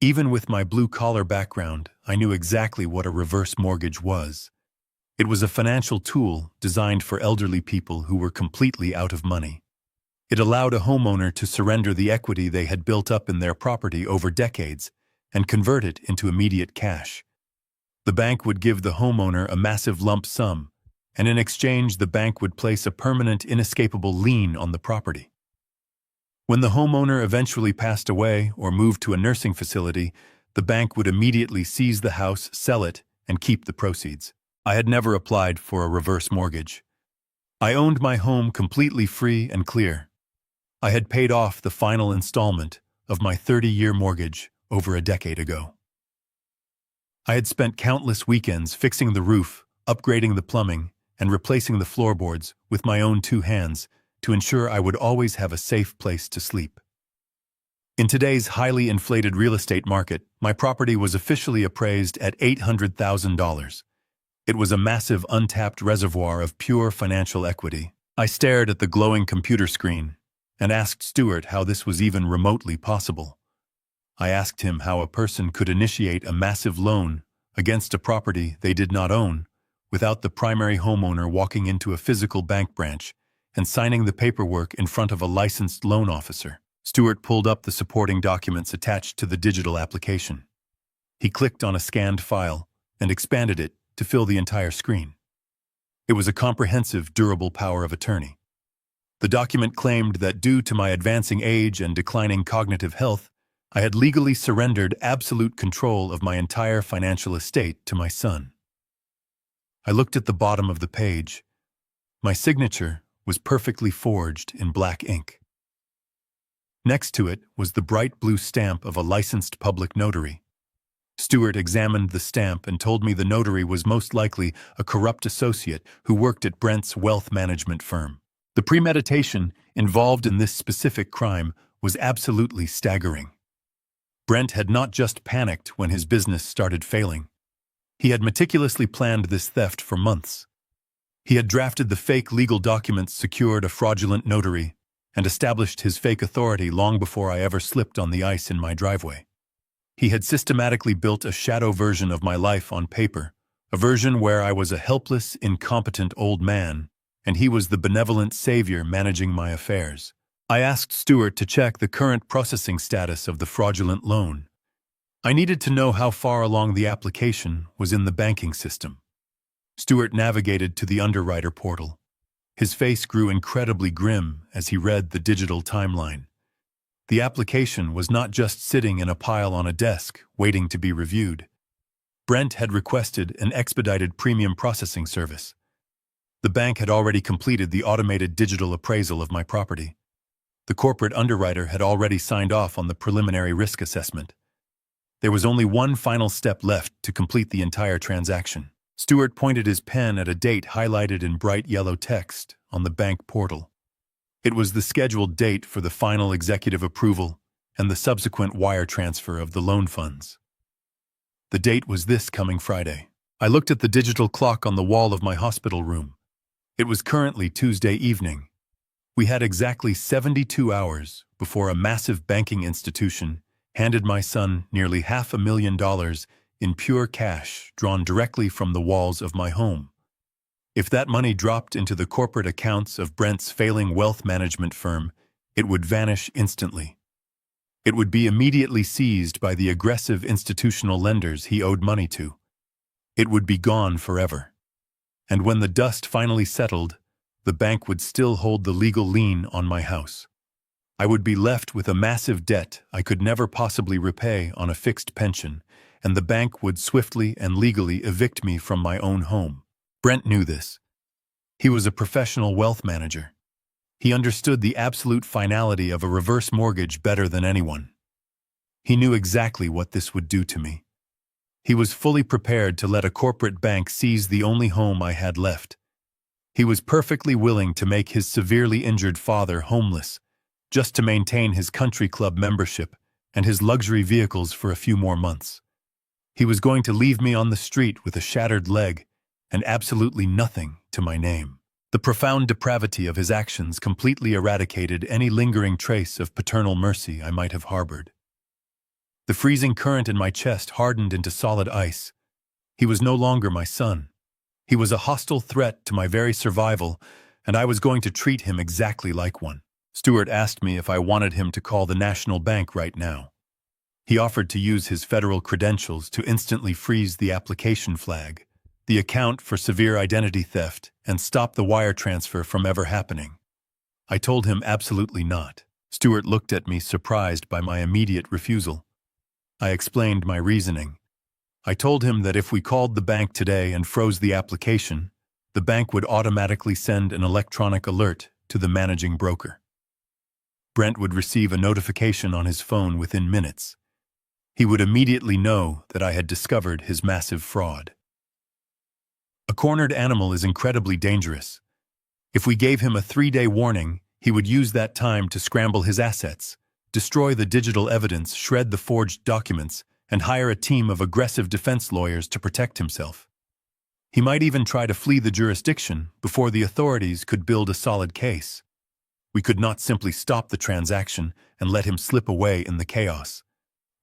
Even with my blue-collar background, I knew exactly what a reverse mortgage was. It was a financial tool designed for elderly people who were completely out of money. It allowed a homeowner to surrender the equity they had built up in their property over decades and convert it into immediate cash. The bank would give the homeowner a massive lump sum, and in exchange the bank would place a permanent, inescapable lien on the property. When the homeowner eventually passed away or moved to a nursing facility, the bank would immediately seize the house, sell it, and keep the proceeds. I had never applied for a reverse mortgage. I owned my home completely free and clear. I had paid off the final installment of my 30-year mortgage over a decade ago. I had spent countless weekends fixing the roof, upgrading the plumbing, and replacing the floorboards with my own two hands to ensure I would always have a safe place to sleep. In today's highly inflated real estate market, my property was officially appraised at $800,000. It was a massive untapped reservoir of pure financial equity. I stared at the glowing computer screen and asked Stuart how this was even remotely possible. I asked him how a person could initiate a massive loan against a property they did not own without the primary homeowner walking into a physical bank branch and signing the paperwork in front of a licensed loan officer. Stuart pulled up the supporting documents attached to the digital application. He clicked on a scanned file and expanded it to fill the entire screen. It was a comprehensive, durable power of attorney. The document claimed that due to my advancing age and declining cognitive health, I had legally surrendered absolute control of my entire financial estate to my son. I looked at the bottom of the page. My signature was perfectly forged in black ink. Next to it was the bright blue stamp of a licensed public notary. Stuart examined the stamp and told me the notary was most likely a corrupt associate who worked at Brent's wealth management firm. The premeditation involved in this specific crime was absolutely staggering. Brent had not just panicked when his business started failing. He had meticulously planned this theft for months. He had drafted the fake legal documents, secured a fraudulent notary, and established his fake authority long before I ever slipped on the ice in my driveway. He had systematically built a shadow version of my life on paper, a version where I was a helpless, incompetent old man, and he was the benevolent savior managing my affairs. I asked Stuart to check the current processing status of the fraudulent loan. I needed to know how far along the application was in the banking system. Stuart navigated to the underwriter portal. His face grew incredibly grim as he read the digital timeline. The application was not just sitting in a pile on a desk, waiting to be reviewed. Brent had requested an expedited premium processing service. The bank had already completed the automated digital appraisal of my property. The corporate underwriter had already signed off on the preliminary risk assessment. There was only one final step left to complete the entire transaction. Stuart pointed his pen at a date highlighted in bright yellow text on the bank portal. It was the scheduled date for the final executive approval and the subsequent wire transfer of the loan funds. The date was this coming Friday. I looked at the digital clock on the wall of my hospital room. It was currently Tuesday evening. We had exactly 72 hours before a massive banking institution handed my son nearly $500,000 in pure cash drawn directly from the walls of my home. If that money dropped into the corporate accounts of Brent's failing wealth management firm, it would vanish instantly. It would be immediately seized by the aggressive institutional lenders he owed money to. It would be gone forever. And when the dust finally settled, the bank would still hold the legal lien on my house. I would be left with a massive debt I could never possibly repay on a fixed pension, and the bank would swiftly and legally evict me from my own home. Brent knew this. He was a professional wealth manager. He understood the absolute finality of a reverse mortgage better than anyone. He knew exactly what this would do to me. He was fully prepared to let a corporate bank seize the only home I had left. He was perfectly willing to make his severely injured father homeless, just to maintain his country club membership and his luxury vehicles for a few more months. He was going to leave me on the street with a shattered leg and absolutely nothing to my name. The profound depravity of his actions completely eradicated any lingering trace of paternal mercy I might have harbored. The freezing current in my chest hardened into solid ice. He was no longer my son. He was a hostile threat to my very survival, and I was going to treat him exactly like one. Stuart asked me if I wanted him to call the National Bank right now. He offered to use his federal credentials to instantly freeze the application flag, the account for severe identity theft, and stop the wire transfer from ever happening. I told him absolutely not. Stuart looked at me, surprised by my immediate refusal. I explained my reasoning. I told him that if we called the bank today and froze the application, the bank would automatically send an electronic alert to the managing broker. Brent would receive a notification on his phone within minutes. He would immediately know that I had discovered his massive fraud. A cornered animal is incredibly dangerous. If we gave him a 3-day warning, he would use that time to scramble his assets, destroy the digital evidence, shred the forged documents, and hire a team of aggressive defense lawyers to protect himself. He might even try to flee the jurisdiction before the authorities could build a solid case. We could not simply stop the transaction and let him slip away in the chaos.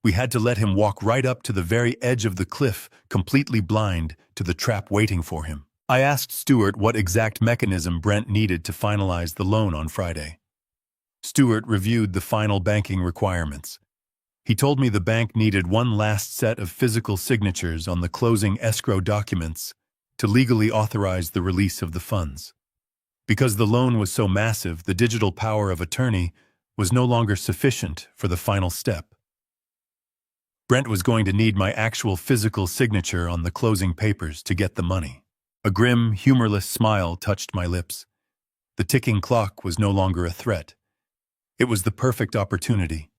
We had to let him walk right up to the very edge of the cliff, completely blind to the trap waiting for him. I asked Stuart what exact mechanism Brent needed to finalize the loan on Friday. Stuart reviewed the final banking requirements. He told me the bank needed one last set of physical signatures on the closing escrow documents to legally authorize the release of the funds. Because the loan was so massive, the digital power of attorney was no longer sufficient for the final step. Brent was going to need my actual physical signature on the closing papers to get the money. A grim, humorless smile touched my lips. The ticking clock was no longer a threat. It was the perfect opportunity.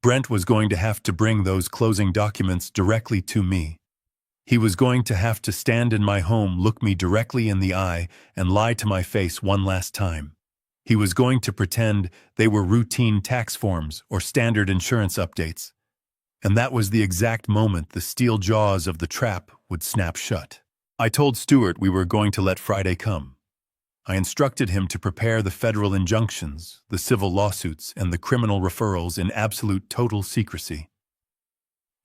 Brent was going to have to bring those closing documents directly to me. He was going to have to stand in my home, look me directly in the eye, and lie to my face one last time. He was going to pretend they were routine tax forms or standard insurance updates. And that was the exact moment the steel jaws of the trap would snap shut. I told Stuart we were going to let Friday come. I instructed him to prepare the federal injunctions, the civil lawsuits, and the criminal referrals in absolute total secrecy.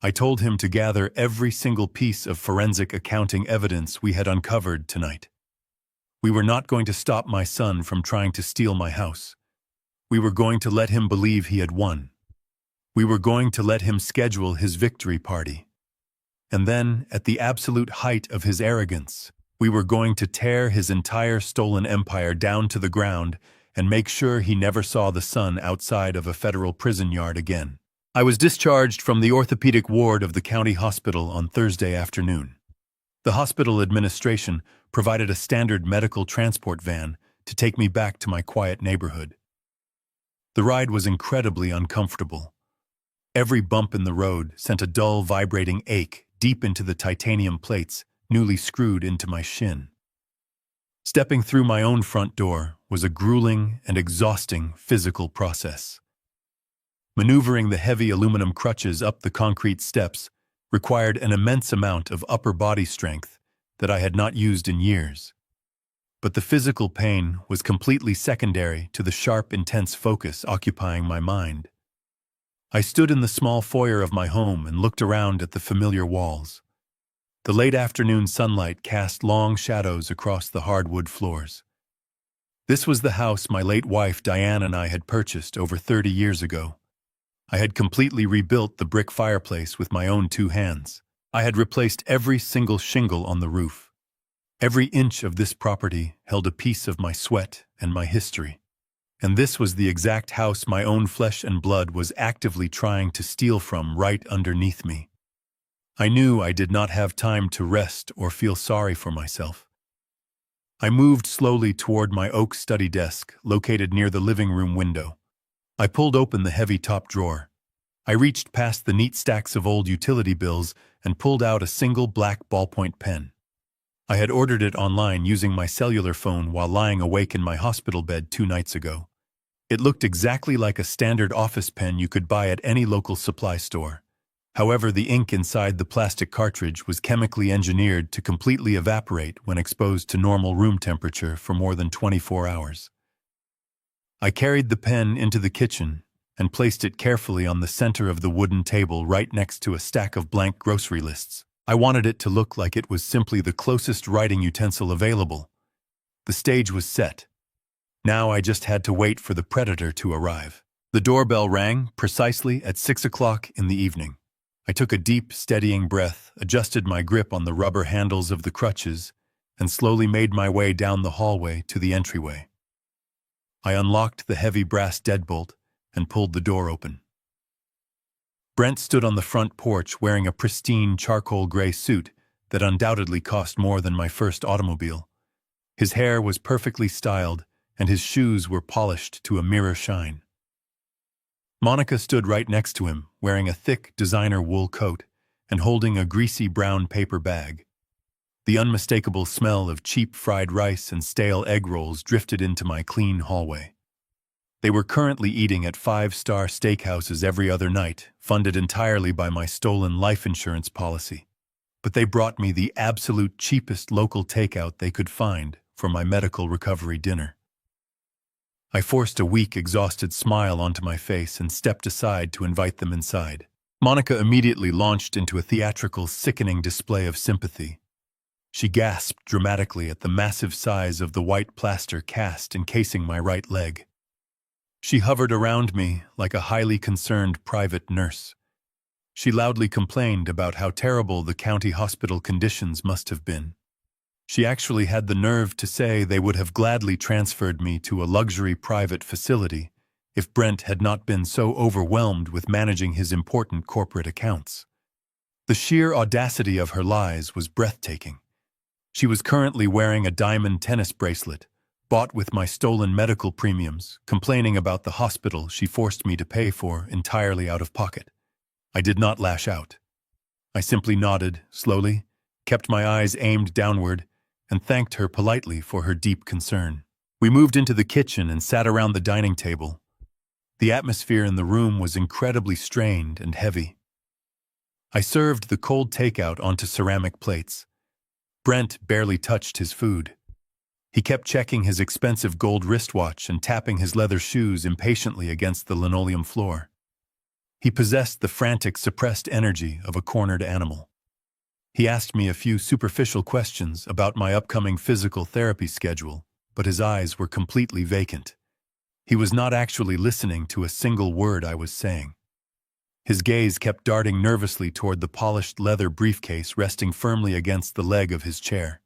I told him to gather every single piece of forensic accounting evidence we had uncovered tonight. We were not going to stop my son from trying to steal my house. We were going to let him believe he had won. We were going to let him schedule his victory party. And then, at the absolute height of his arrogance, we were going to tear his entire stolen empire down to the ground and make sure he never saw the sun outside of a federal prison yard again. I was discharged from the orthopedic ward of the county hospital on Thursday afternoon. The hospital administration provided a standard medical transport van to take me back to my quiet neighborhood. The ride was incredibly uncomfortable. Every bump in the road sent a dull, vibrating ache deep into the titanium plates newly screwed into my shin. Stepping through my own front door was a grueling and exhausting physical process. Maneuvering the heavy aluminum crutches up the concrete steps required an immense amount of upper body strength that I had not used in years. But the physical pain was completely secondary to the sharp, intense focus occupying my mind. I stood in the small foyer of my home and looked around at the familiar walls. The late afternoon sunlight cast long shadows across the hardwood floors. This was the house my late wife Diane and I had purchased over 30 years ago. I had completely rebuilt the brick fireplace with my own 2 hands. I had replaced every single shingle on the roof. Every inch of this property held a piece of my sweat and my history. And this was the exact house my own flesh and blood was actively trying to steal from right underneath me. I knew I did not have time to rest or feel sorry for myself. I moved slowly toward my oak study desk, located near the living room window. I pulled open the heavy top drawer. I reached past the neat stacks of old utility bills and pulled out a single black ballpoint pen. I had ordered it online using my cellular phone while lying awake in my hospital bed 2 nights ago. It looked exactly like a standard office pen you could buy at any local supply store. However, the ink inside the plastic cartridge was chemically engineered to completely evaporate when exposed to normal room temperature for more than 24 hours. I carried the pen into the kitchen and placed it carefully on the center of the wooden table right next to a stack of blank grocery lists. I wanted it to look like it was simply the closest writing utensil available. The stage was set. Now I just had to wait for the predator to arrive. The doorbell rang precisely at 6 o'clock in the evening. I took a deep, steadying breath, adjusted my grip on the rubber handles of the crutches, and slowly made my way down the hallway to the entryway. I unlocked the heavy brass deadbolt and pulled the door open. Brent stood on the front porch wearing a pristine charcoal gray suit that undoubtedly cost more than my first automobile. His hair was perfectly styled, and his shoes were polished to a mirror shine. Monica stood right next to him, wearing a thick designer wool coat and holding a greasy brown paper bag. The unmistakable smell of cheap fried rice and stale egg rolls drifted into my clean hallway. They were currently eating at 5-star steakhouses every other night, funded entirely by my stolen life insurance policy. But they brought me the absolute cheapest local takeout they could find for my medical recovery dinner. I forced a weak, exhausted smile onto my face and stepped aside to invite them inside. Monica immediately launched into a theatrical, sickening display of sympathy. She gasped dramatically at the massive size of the white plaster cast encasing my right leg. She hovered around me like a highly concerned private nurse. She loudly complained about how terrible the county hospital conditions must have been. She actually had the nerve to say they would have gladly transferred me to a luxury private facility if Brent had not been so overwhelmed with managing his important corporate accounts. The sheer audacity of her lies was breathtaking. She was currently wearing a diamond tennis bracelet, bought with my stolen medical premiums, complaining about the hospital she forced me to pay for entirely out of pocket. I did not lash out. I simply nodded, slowly, kept my eyes aimed downward, and thanked her politely for her deep concern. We moved into the kitchen and sat around the dining table. The atmosphere in the room was incredibly strained and heavy. I served the cold takeout onto ceramic plates. Brent barely touched his food. He kept checking his expensive gold wristwatch and tapping his leather shoes impatiently against the linoleum floor. He possessed the frantic, suppressed energy of a cornered animal. He asked me a few superficial questions about my upcoming physical therapy schedule, but his eyes were completely vacant. He was not actually listening to a single word I was saying. His gaze kept darting nervously toward the polished leather briefcase resting firmly against the leg of his chair.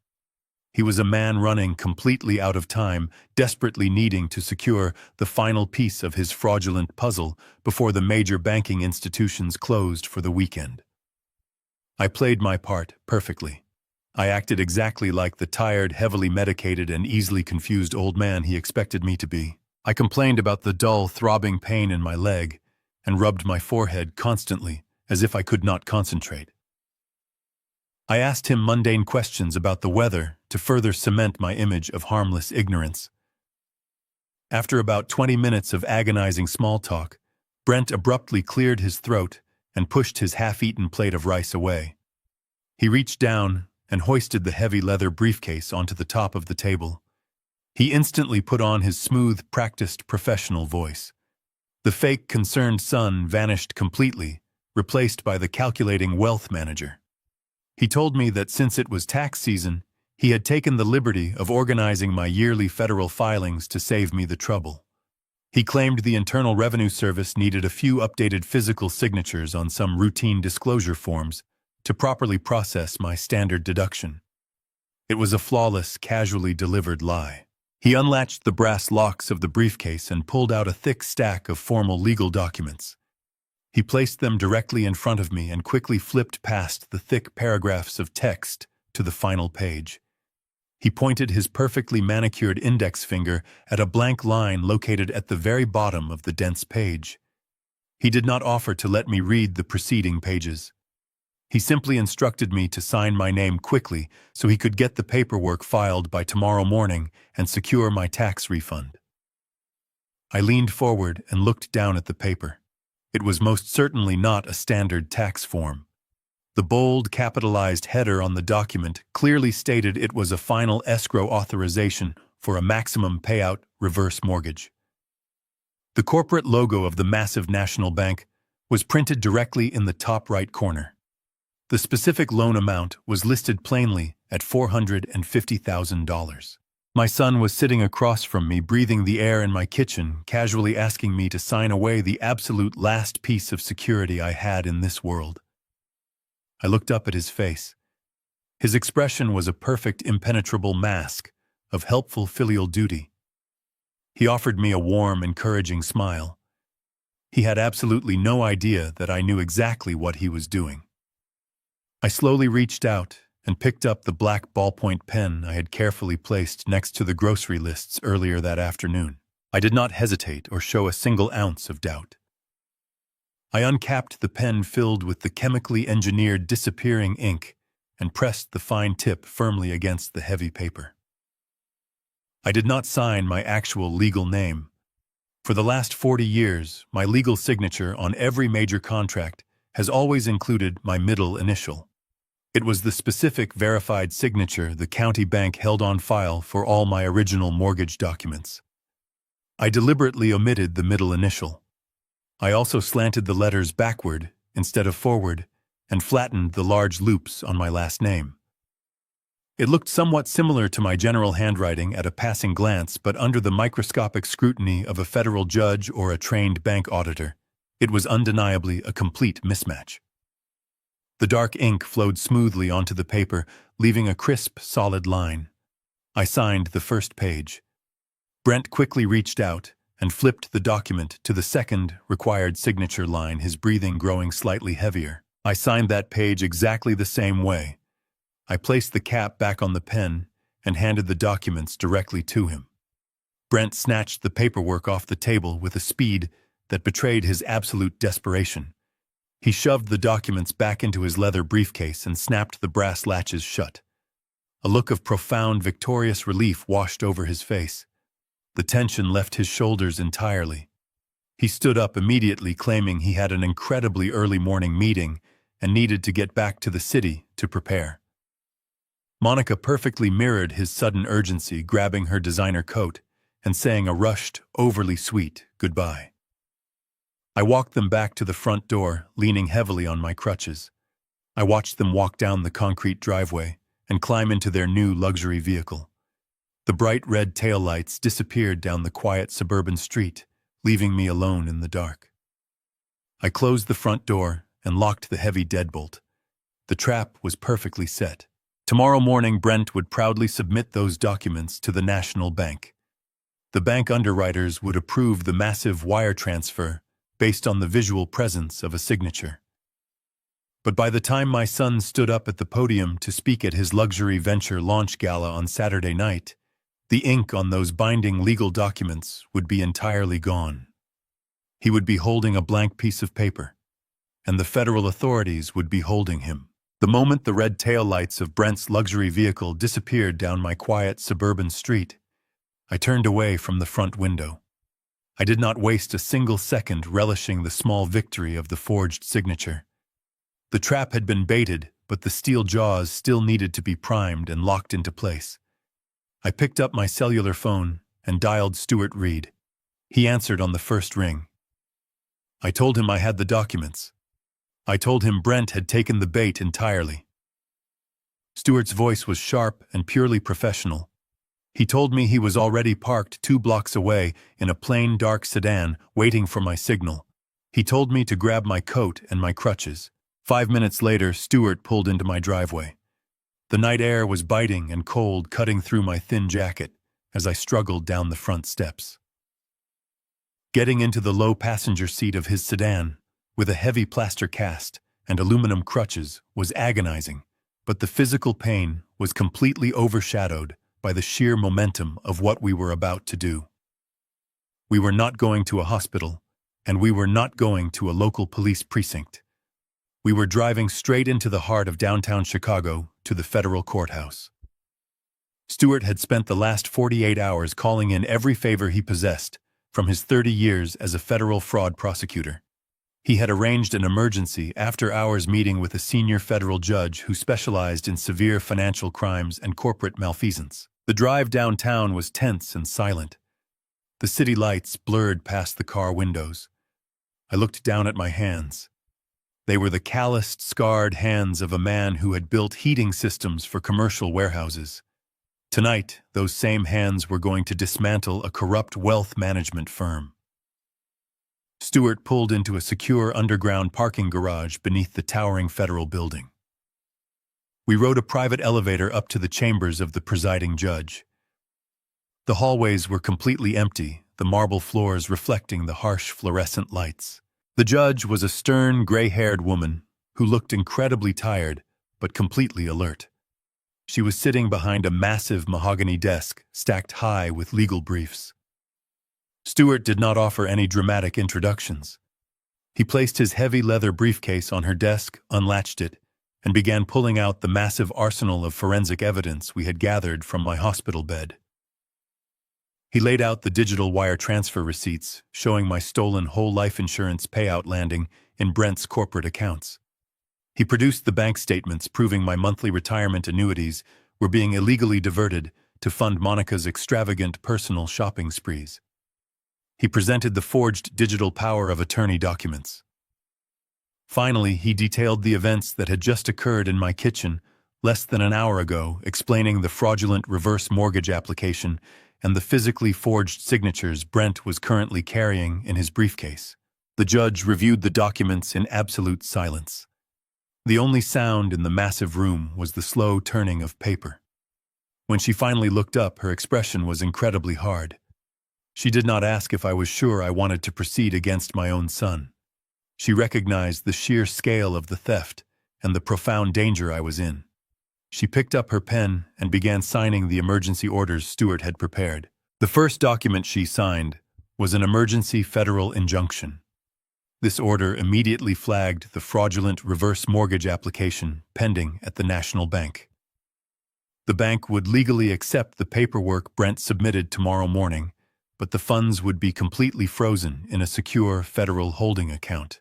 He was a man running completely out of time, desperately needing to secure the final piece of his fraudulent puzzle before the major banking institutions closed for the weekend. I played my part perfectly. I acted exactly like the tired, heavily medicated, and easily confused old man he expected me to be. I complained about the dull, throbbing pain in my leg and rubbed my forehead constantly as if I could not concentrate. I asked him mundane questions about the weather to further cement my image of harmless ignorance. After about 20 minutes of agonizing small talk, Brent abruptly cleared his throat and pushed his half-eaten plate of rice away. He reached down and hoisted the heavy leather briefcase onto the top of the table. He instantly put on his smooth, practiced, professional voice. The fake concerned son vanished completely, replaced by the calculating wealth manager. He told me that since it was tax season, he had taken the liberty of organizing my yearly federal filings to save me the trouble. He claimed the Internal Revenue Service needed a few updated physical signatures on some routine disclosure forms to properly process my standard deduction. It was a flawless, casually delivered lie. He unlatched the brass locks of the briefcase and pulled out a thick stack of formal legal documents. He placed them directly in front of me and quickly flipped past the thick paragraphs of text to the final page. He pointed his perfectly manicured index finger at a blank line located at the very bottom of the dense page. He did not offer to let me read the preceding pages. He simply instructed me to sign my name quickly so he could get the paperwork filed by tomorrow morning and secure my tax refund. I leaned forward and looked down at the paper. It was most certainly not a standard tax form. The bold, capitalized header on the document clearly stated it was a final escrow authorization for a maximum payout reverse mortgage. The corporate logo of the massive national bank was printed directly in the top right corner. The specific loan amount was listed plainly at $450,000. My son was sitting across from me, breathing the air in my kitchen, casually asking me to sign away the absolute last piece of security I had in this world. I looked up at his face. His expression was a perfect, impenetrable mask of helpful filial duty. He offered me a warm, encouraging smile. He had absolutely no idea that I knew exactly what he was doing. I slowly reached out and picked up the black ballpoint pen I had carefully placed next to the grocery lists earlier that afternoon. I did not hesitate or show a single ounce of doubt. I uncapped the pen filled with the chemically engineered disappearing ink and pressed the fine tip firmly against the heavy paper. I did not sign my actual legal name. For the last 40 years, my legal signature on every major contract has always included my middle initial. It was the specific verified signature the county bank held on file for all my original mortgage documents. I deliberately omitted the middle initial. I also slanted the letters backward instead of forward and flattened the large loops on my last name. It looked somewhat similar to my general handwriting at a passing glance, but under the microscopic scrutiny of a federal judge or a trained bank auditor, it was undeniably a complete mismatch. The dark ink flowed smoothly onto the paper, leaving a crisp, solid line. I signed the first page. Brent quickly reached out and flipped the document to the second required signature line, his breathing growing slightly heavier. I signed that page exactly the same way. I placed the cap back on the pen and handed the documents directly to him. Brent snatched the paperwork off the table with a speed that betrayed his absolute desperation. He shoved the documents back into his leather briefcase and snapped the brass latches shut. A look of profound, victorious relief washed over his face. The tension left his shoulders entirely. He stood up immediately, claiming he had an incredibly early morning meeting and needed to get back to the city to prepare. Monica perfectly mirrored his sudden urgency, grabbing her designer coat and saying a rushed, overly sweet goodbye. I walked them back to the front door, leaning heavily on my crutches. I watched them walk down the concrete driveway and climb into their new luxury vehicle. The bright red taillights disappeared down the quiet suburban street, leaving me alone in the dark. I closed the front door and locked the heavy deadbolt. The trap was perfectly set. Tomorrow morning, Brent would proudly submit those documents to the National Bank. The bank underwriters would approve the massive wire transfer based on the visual presence of a signature. But by the time my son stood up at the podium to speak at his luxury venture launch gala on Saturday night, the ink on those binding legal documents would be entirely gone. He would be holding a blank piece of paper, and the federal authorities would be holding him. The moment the red taillights of Brent's luxury vehicle disappeared down my quiet suburban street, I turned away from the front window. I did not waste a single second relishing the small victory of the forged signature. The trap had been baited, but the steel jaws still needed to be primed and locked into place. I picked up my cellular phone and dialed Stuart Reed. He answered on the first ring. I told him I had the documents. I told him Brent had taken the bait entirely. Stuart's voice was sharp and purely professional. He told me he was already parked 2 blocks away in a plain dark sedan waiting for my signal. He told me to grab my coat and my crutches. 5 minutes later, Stuart pulled into my driveway. The night air was biting and cold, cutting through my thin jacket as I struggled down the front steps. Getting into the low passenger seat of his sedan, with a heavy plaster cast and aluminum crutches, was agonizing, but the physical pain was completely overshadowed by the sheer momentum of what we were about to do. We were not going to a hospital, and we were not going to a local police precinct. We were driving straight into the heart of downtown Chicago to the federal courthouse. Stuart had spent the last 48 hours calling in every favor he possessed from his 30 years as a federal fraud prosecutor. He had arranged an emergency after-hours meeting with a senior federal judge who specialized in severe financial crimes and corporate malfeasance. The drive downtown was tense and silent. The city lights blurred past the car windows. I looked down at my hands. They were the calloused, scarred hands of a man who had built heating systems for commercial warehouses. Tonight, those same hands were going to dismantle a corrupt wealth management firm. Stuart pulled into a secure underground parking garage beneath the towering federal building. We rode a private elevator up to the chambers of the presiding judge. The hallways were completely empty, the marble floors reflecting the harsh fluorescent lights. The judge was a stern, gray-haired woman who looked incredibly tired but completely alert. She was sitting behind a massive mahogany desk stacked high with legal briefs. Stuart did not offer any dramatic introductions. He placed his heavy leather briefcase on her desk, unlatched it, and began pulling out the massive arsenal of forensic evidence we had gathered from my hospital bed. He laid out the digital wire transfer receipts, showing my stolen whole life insurance payout landing in Brent's corporate accounts. He produced the bank statements proving my monthly retirement annuities were being illegally diverted to fund Monica's extravagant personal shopping sprees. He presented the forged digital power of attorney documents. Finally, he detailed the events that had just occurred in my kitchen less than an hour ago, explaining the fraudulent reverse mortgage application and the physically forged signatures Brent was currently carrying in his briefcase. The judge reviewed the documents in absolute silence. The only sound in the massive room was the slow turning of paper. When she finally looked up, her expression was incredibly hard. She did not ask if I was sure I wanted to proceed against my own son. She recognized the sheer scale of the theft and the profound danger I was in. She picked up her pen and began signing the emergency orders Stuart had prepared. The first document she signed was an emergency federal injunction. This order immediately flagged the fraudulent reverse mortgage application pending at the National Bank. The bank would legally accept the paperwork Brent submitted tomorrow morning, but the funds would be completely frozen in a secure federal holding account.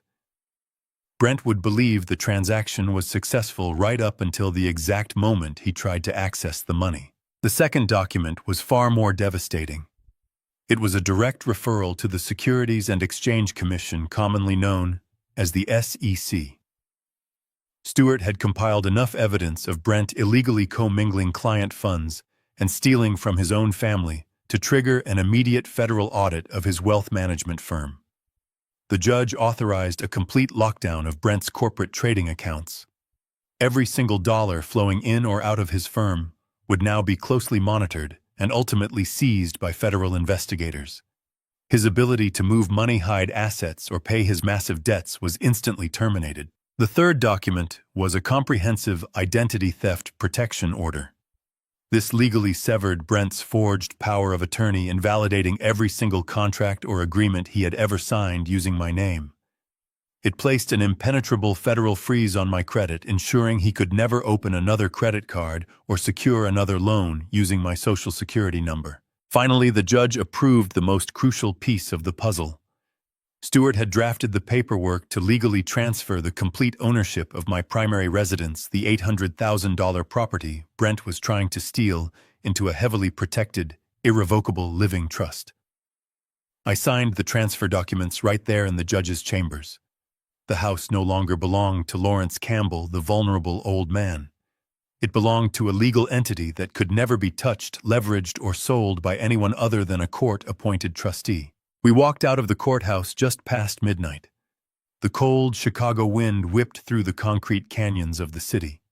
Brent would believe the transaction was successful right up until the exact moment he tried to access the money. The second document was far more devastating. It was a direct referral to the Securities and Exchange Commission, commonly known as the SEC. Stuart had compiled enough evidence of Brent illegally commingling client funds and stealing from his own family to trigger an immediate federal audit of his wealth management firm. The judge authorized a complete lockdown of Brent's corporate trading accounts. Every single dollar flowing in or out of his firm would now be closely monitored and ultimately seized by federal investigators. His ability to move money, hide assets, or pay his massive debts was instantly terminated. The third document was a comprehensive identity theft protection order. This legally severed Brent's forged power of attorney, invalidating every single contract or agreement he had ever signed using my name. It placed an impenetrable federal freeze on my credit, ensuring he could never open another credit card or secure another loan using my Social Security number. Finally, the judge approved the most crucial piece of the puzzle. Stewart had drafted the paperwork to legally transfer the complete ownership of my primary residence, the $800,000 property Brent was trying to steal, into a heavily protected, irrevocable living trust. I signed the transfer documents right there in the judge's chambers. The house no longer belonged to Lawrence Campbell, the vulnerable old man. It belonged to a legal entity that could never be touched, leveraged, or sold by anyone other than a court-appointed trustee. We walked out of the courthouse just past midnight. The cold Chicago wind whipped through the concrete canyons of the city.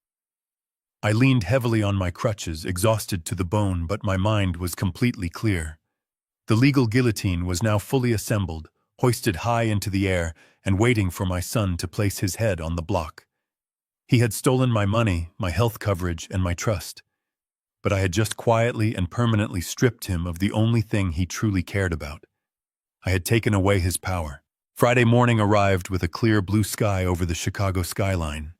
I leaned heavily on my crutches, exhausted to the bone, but my mind was completely clear. The legal guillotine was now fully assembled, hoisted high into the air, and waiting for my son to place his head on the block. He had stolen my money, my health coverage, and my trust. But I had just quietly and permanently stripped him of the only thing he truly cared about. I had taken away his power. Friday morning arrived with a clear blue sky over the Chicago skyline.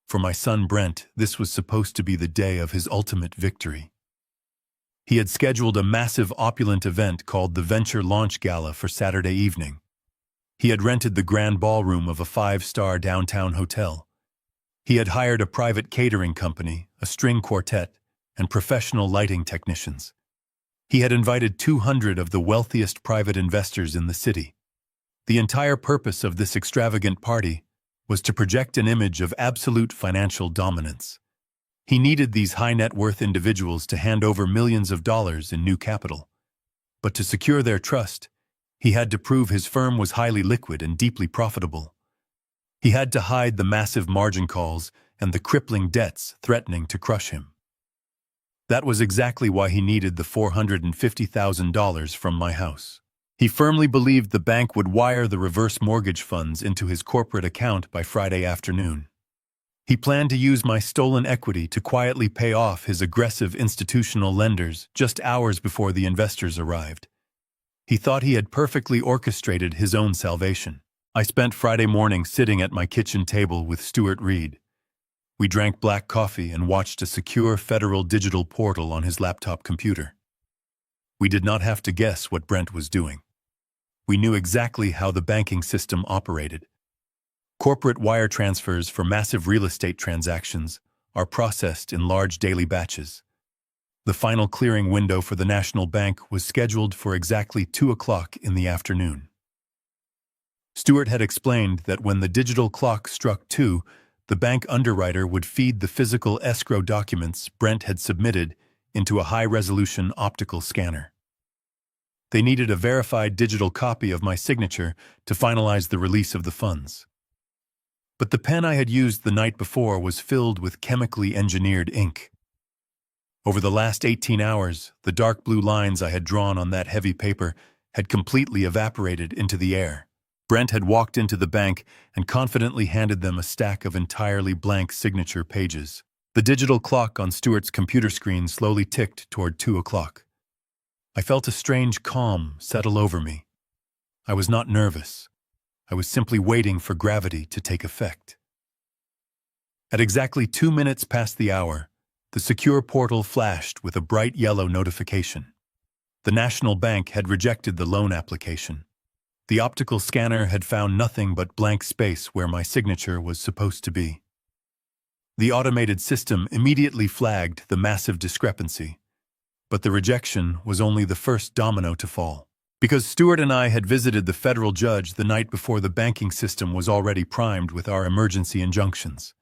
For my son Brent, this was supposed to be the day of his ultimate victory. He had scheduled a massive opulent event called the Venture Launch Gala for Saturday evening. He had rented the grand ballroom of a 5-star downtown hotel. He had hired a private catering company, a string quartet, and professional lighting technicians. He had invited 200 of the wealthiest private investors in the city. The entire purpose of this extravagant party was to project an image of absolute financial dominance. He needed these high-net-worth individuals to hand over millions of dollars in new capital. But to secure their trust, he had to prove his firm was highly liquid and deeply profitable. He had to hide the massive margin calls and the crippling debts threatening to crush him. That was exactly why he needed the $450,000 from my house. He firmly believed the bank would wire the reverse mortgage funds into his corporate account by Friday afternoon. He planned to use my stolen equity to quietly pay off his aggressive institutional lenders just hours before the investors arrived. He thought he had perfectly orchestrated his own salvation. I spent Friday morning sitting at my kitchen table with Stuart Reed. We drank black coffee and watched a secure federal digital portal on his laptop computer. We did not have to guess what Brent was doing. We knew exactly how the banking system operated. Corporate wire transfers for massive real estate transactions are processed in large daily batches. The final clearing window for the National Bank was scheduled for exactly 2 o'clock in the afternoon. Stewart had explained that when the digital clock struck 2, the bank underwriter would feed the physical escrow documents Brent had submitted into a high-resolution optical scanner. They needed a verified digital copy of my signature to finalize the release of the funds. But the pen I had used the night before was filled with chemically engineered ink. Over the last 18 hours, the dark blue lines I had drawn on that heavy paper had completely evaporated into the air. Brent had walked into the bank and confidently handed them a stack of entirely blank signature pages. The digital clock on Stewart's computer screen slowly ticked toward 2 o'clock. I felt a strange calm settle over me. I was not nervous. I was simply waiting for gravity to take effect. At exactly 2 minutes past the hour, the secure portal flashed with a bright yellow notification. The National Bank had rejected the loan application. The optical scanner had found nothing but blank space where my signature was supposed to be. The automated system immediately flagged the massive discrepancy. But the rejection was only the first domino to fall. Because Stewart and I had visited the federal judge the night before, the banking system was already primed with our emergency injunctions.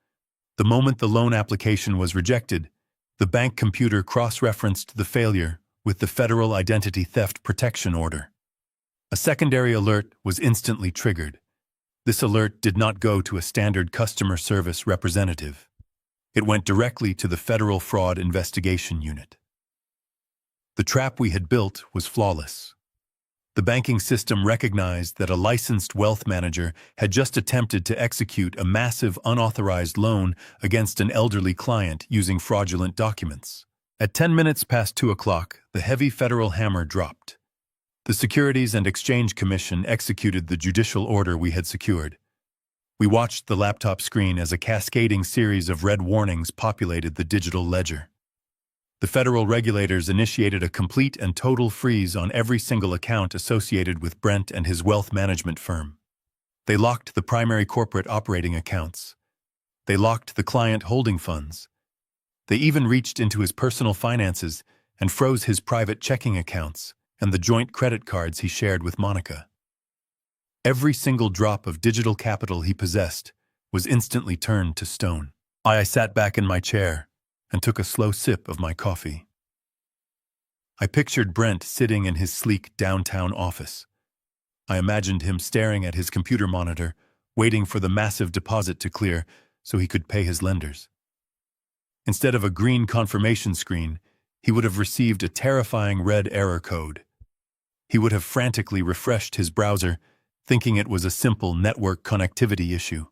The moment the loan application was rejected, the bank computer cross-referenced the failure with the Federal Identity Theft Protection Order. A secondary alert was instantly triggered. This alert did not go to a standard customer service representative. It went directly to the Federal Fraud Investigation Unit. The trap we had built was flawless. The banking system recognized that a licensed wealth manager had just attempted to execute a massive unauthorized loan against an elderly client using fraudulent documents. At 10 minutes past 2 o'clock, the heavy federal hammer dropped. The Securities and Exchange Commission executed the judicial order we had secured. We watched the laptop screen as a cascading series of red warnings populated the digital ledger. The federal regulators initiated a complete and total freeze on every single account associated with Brent and his wealth management firm. They locked the primary corporate operating accounts. They locked the client holding funds. They even reached into his personal finances and froze his private checking accounts and the joint credit cards he shared with Monica. Every single drop of digital capital he possessed was instantly turned to stone. I sat back in my chair and took a slow sip of my coffee. I pictured Brent sitting in his sleek downtown office. I imagined him staring at his computer monitor, waiting for the massive deposit to clear so he could pay his lenders. Instead of a green confirmation screen, he would have received a terrifying red error code. He would have frantically refreshed his browser, thinking it was a simple network connectivity issue.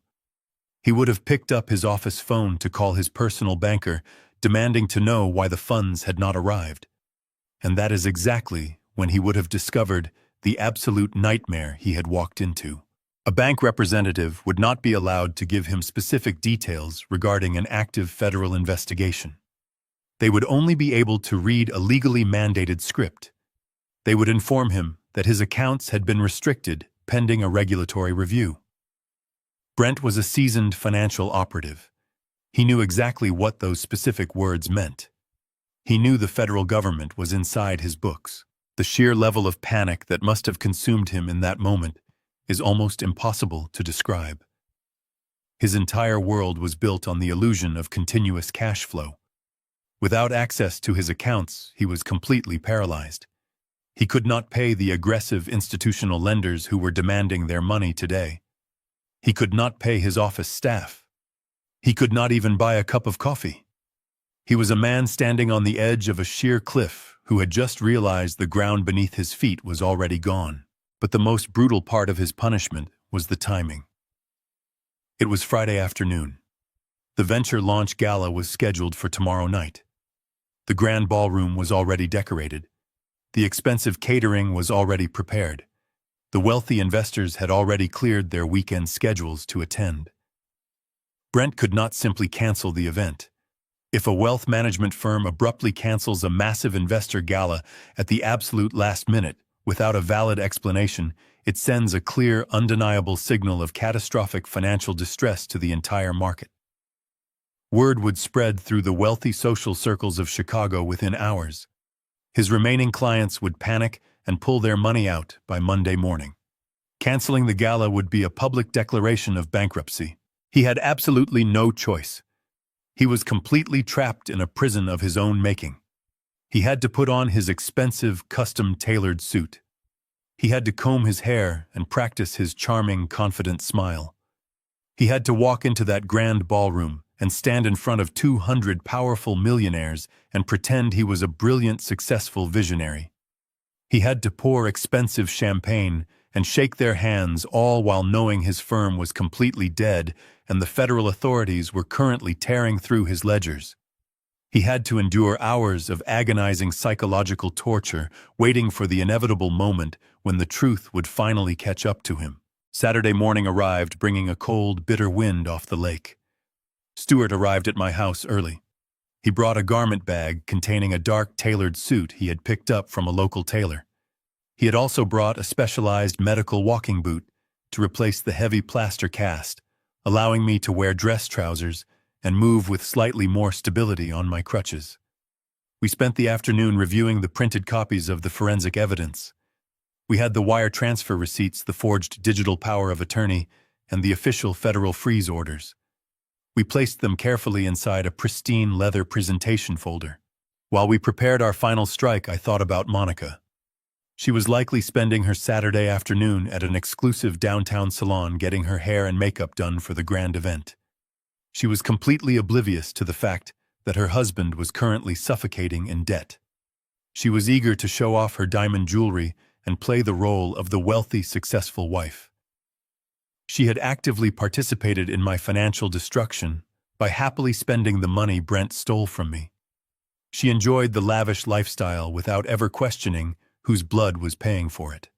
He would have picked up his office phone to call his personal banker, demanding to know why the funds had not arrived. And that is exactly when he would have discovered the absolute nightmare he had walked into. A bank representative would not be allowed to give him specific details regarding an active federal investigation. They would only be able to read a legally mandated script. They would inform him that his accounts had been restricted pending a regulatory review. Brent was a seasoned financial operative. He knew exactly what those specific words meant. He knew the federal government was inside his books. The sheer level of panic that must have consumed him in that moment is almost impossible to describe. His entire world was built on the illusion of continuous cash flow. Without access to his accounts, he was completely paralyzed. He could not pay the aggressive institutional lenders who were demanding their money today. He could not pay his office staff. He could not even buy a cup of coffee. He was a man standing on the edge of a sheer cliff who had just realized the ground beneath his feet was already gone. But the most brutal part of his punishment was the timing. It was Friday afternoon. The venture launch gala was scheduled for tomorrow night. The grand ballroom was already decorated. The expensive catering was already prepared. The wealthy investors had already cleared their weekend schedules to attend. Brent could not simply cancel the event. If a wealth management firm abruptly cancels a massive investor gala at the absolute last minute without a valid explanation, it sends a clear, undeniable signal of catastrophic financial distress to the entire market. Word would spread through the wealthy social circles of Chicago within hours. His remaining clients would panic and pull their money out by Monday morning. Canceling the gala would be a public declaration of bankruptcy. He had absolutely no choice. He was completely trapped in a prison of his own making. He had to put on his expensive, custom-tailored suit. He had to comb his hair and practice his charming, confident smile. He had to walk into that grand ballroom and stand in front of 200 powerful millionaires and pretend he was a brilliant, successful visionary. He had to pour expensive champagne and shake their hands, all while knowing his firm was completely dead and the federal authorities were currently tearing through his ledgers. He had to endure hours of agonizing psychological torture, waiting for the inevitable moment when the truth would finally catch up to him. Saturday morning arrived, bringing a cold, bitter wind off the lake. Stuart arrived at my house early. He brought a garment bag containing a dark tailored suit he had picked up from a local tailor. He had also brought a specialized medical walking boot to replace the heavy plaster cast, allowing me to wear dress trousers and move with slightly more stability on my crutches. We spent the afternoon reviewing the printed copies of the forensic evidence. We had the wire transfer receipts, the forged digital power of attorney, and the official federal freeze orders. We placed them carefully inside a pristine leather presentation folder. While we prepared our final strike, I thought about Monica. She was likely spending her Saturday afternoon at an exclusive downtown salon getting her hair and makeup done for the grand event. She was completely oblivious to the fact that her husband was currently suffocating in debt. She was eager to show off her diamond jewelry and play the role of the wealthy, successful wife. She had actively participated in my financial destruction by happily spending the money Brent stole from me. She enjoyed the lavish lifestyle without ever questioning whose blood was paying for it.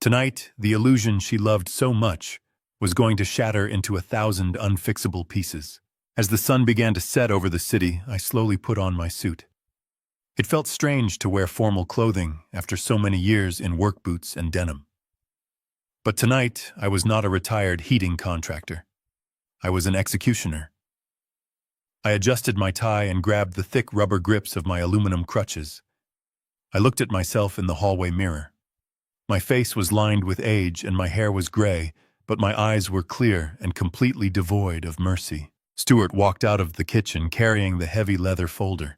Tonight, the illusion she loved so much was going to shatter into 1,000 unfixable pieces. As the sun began to set over the city, I slowly put on my suit. It felt strange to wear formal clothing after so many years in work boots and denim. But tonight, I was not a retired heating contractor. I was an executioner. I adjusted my tie and grabbed the thick rubber grips of my aluminum crutches. I looked at myself in the hallway mirror. My face was lined with age and my hair was gray, but my eyes were clear and completely devoid of mercy. Stuart walked out of the kitchen carrying the heavy leather folder.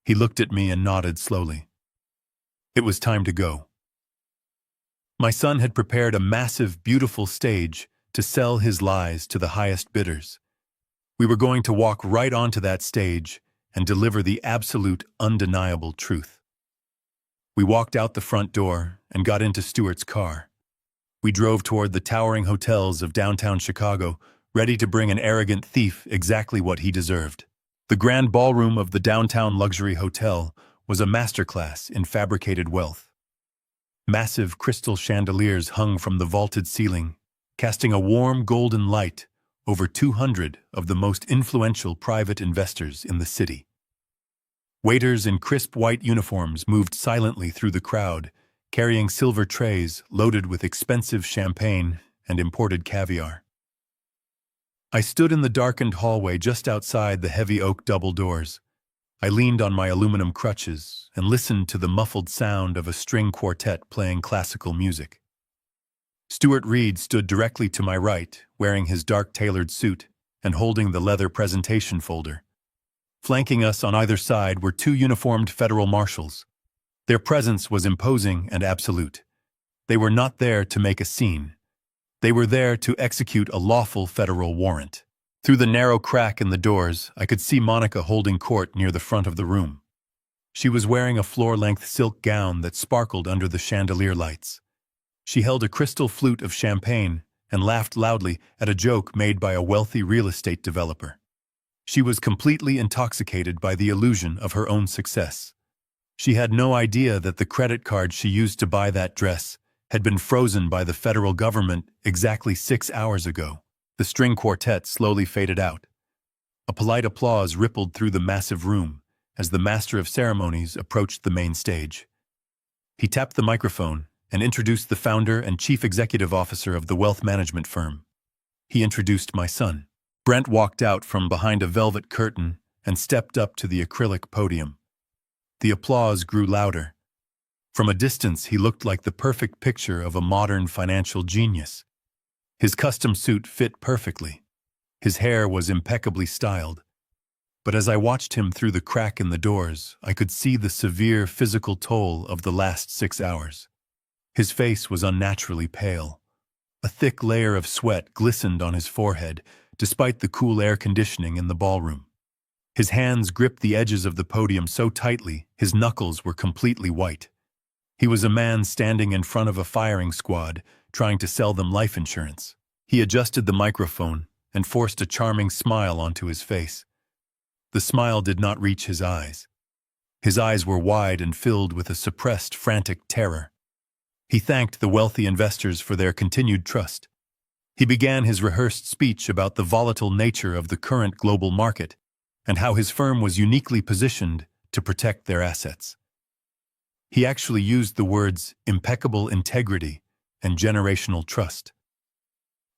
He looked at me and nodded slowly. It was time to go. My son had prepared a massive, beautiful stage to sell his lies to the highest bidders. We were going to walk right onto that stage and deliver the absolute, undeniable truth. We walked out the front door and got into Stuart's car. We drove toward the towering hotels of downtown Chicago, ready to bring an arrogant thief exactly what he deserved. The grand ballroom of the downtown luxury hotel was a masterclass in fabricated wealth. Massive crystal chandeliers hung from the vaulted ceiling, casting a warm golden light over 200 of the most influential private investors in the city. Waiters in crisp white uniforms moved silently through the crowd, carrying silver trays loaded with expensive champagne and imported caviar. I stood in the darkened hallway just outside the heavy oak double doors. I leaned on my aluminum crutches and listened to the muffled sound of a string quartet playing classical music. Stuart Reed stood directly to my right, wearing his dark tailored suit and holding the leather presentation folder. Flanking us on either side were two uniformed federal marshals. Their presence was imposing and absolute. They were not there to make a scene. They were there to execute a lawful federal warrant. Through the narrow crack in the doors, I could see Monica holding court near the front of the room. She was wearing a floor-length silk gown that sparkled under the chandelier lights. She held a crystal flute of champagne and laughed loudly at a joke made by a wealthy real estate developer. She was completely intoxicated by the illusion of her own success. She had no idea that the credit card she used to buy that dress had been frozen by the federal government exactly 6 hours ago. The string quartet slowly faded out. A polite applause rippled through the massive room as the master of ceremonies approached the main stage. He tapped the microphone and introduced the founder and chief executive officer of the wealth management firm. He introduced my son. Brent walked out from behind a velvet curtain and stepped up to the acrylic podium. The applause grew louder. From a distance, he looked like the perfect picture of a modern financial genius. His custom suit fit perfectly. His hair was impeccably styled. But as I watched him through the crack in the doors, I could see the severe physical toll of the last 6 hours. His face was unnaturally pale. A thick layer of sweat glistened on his forehead, despite the cool air conditioning in the ballroom. His hands gripped the edges of the podium so tightly, his knuckles were completely white. He was a man standing in front of a firing squad, trying to sell them life insurance. He adjusted the microphone and forced a charming smile onto his face. The smile did not reach his eyes. His eyes were wide and filled with a suppressed, frantic terror. He thanked the wealthy investors for their continued trust. He began his rehearsed speech about the volatile nature of the current global market and how his firm was uniquely positioned to protect their assets. He actually used the words impeccable integrity and generational trust.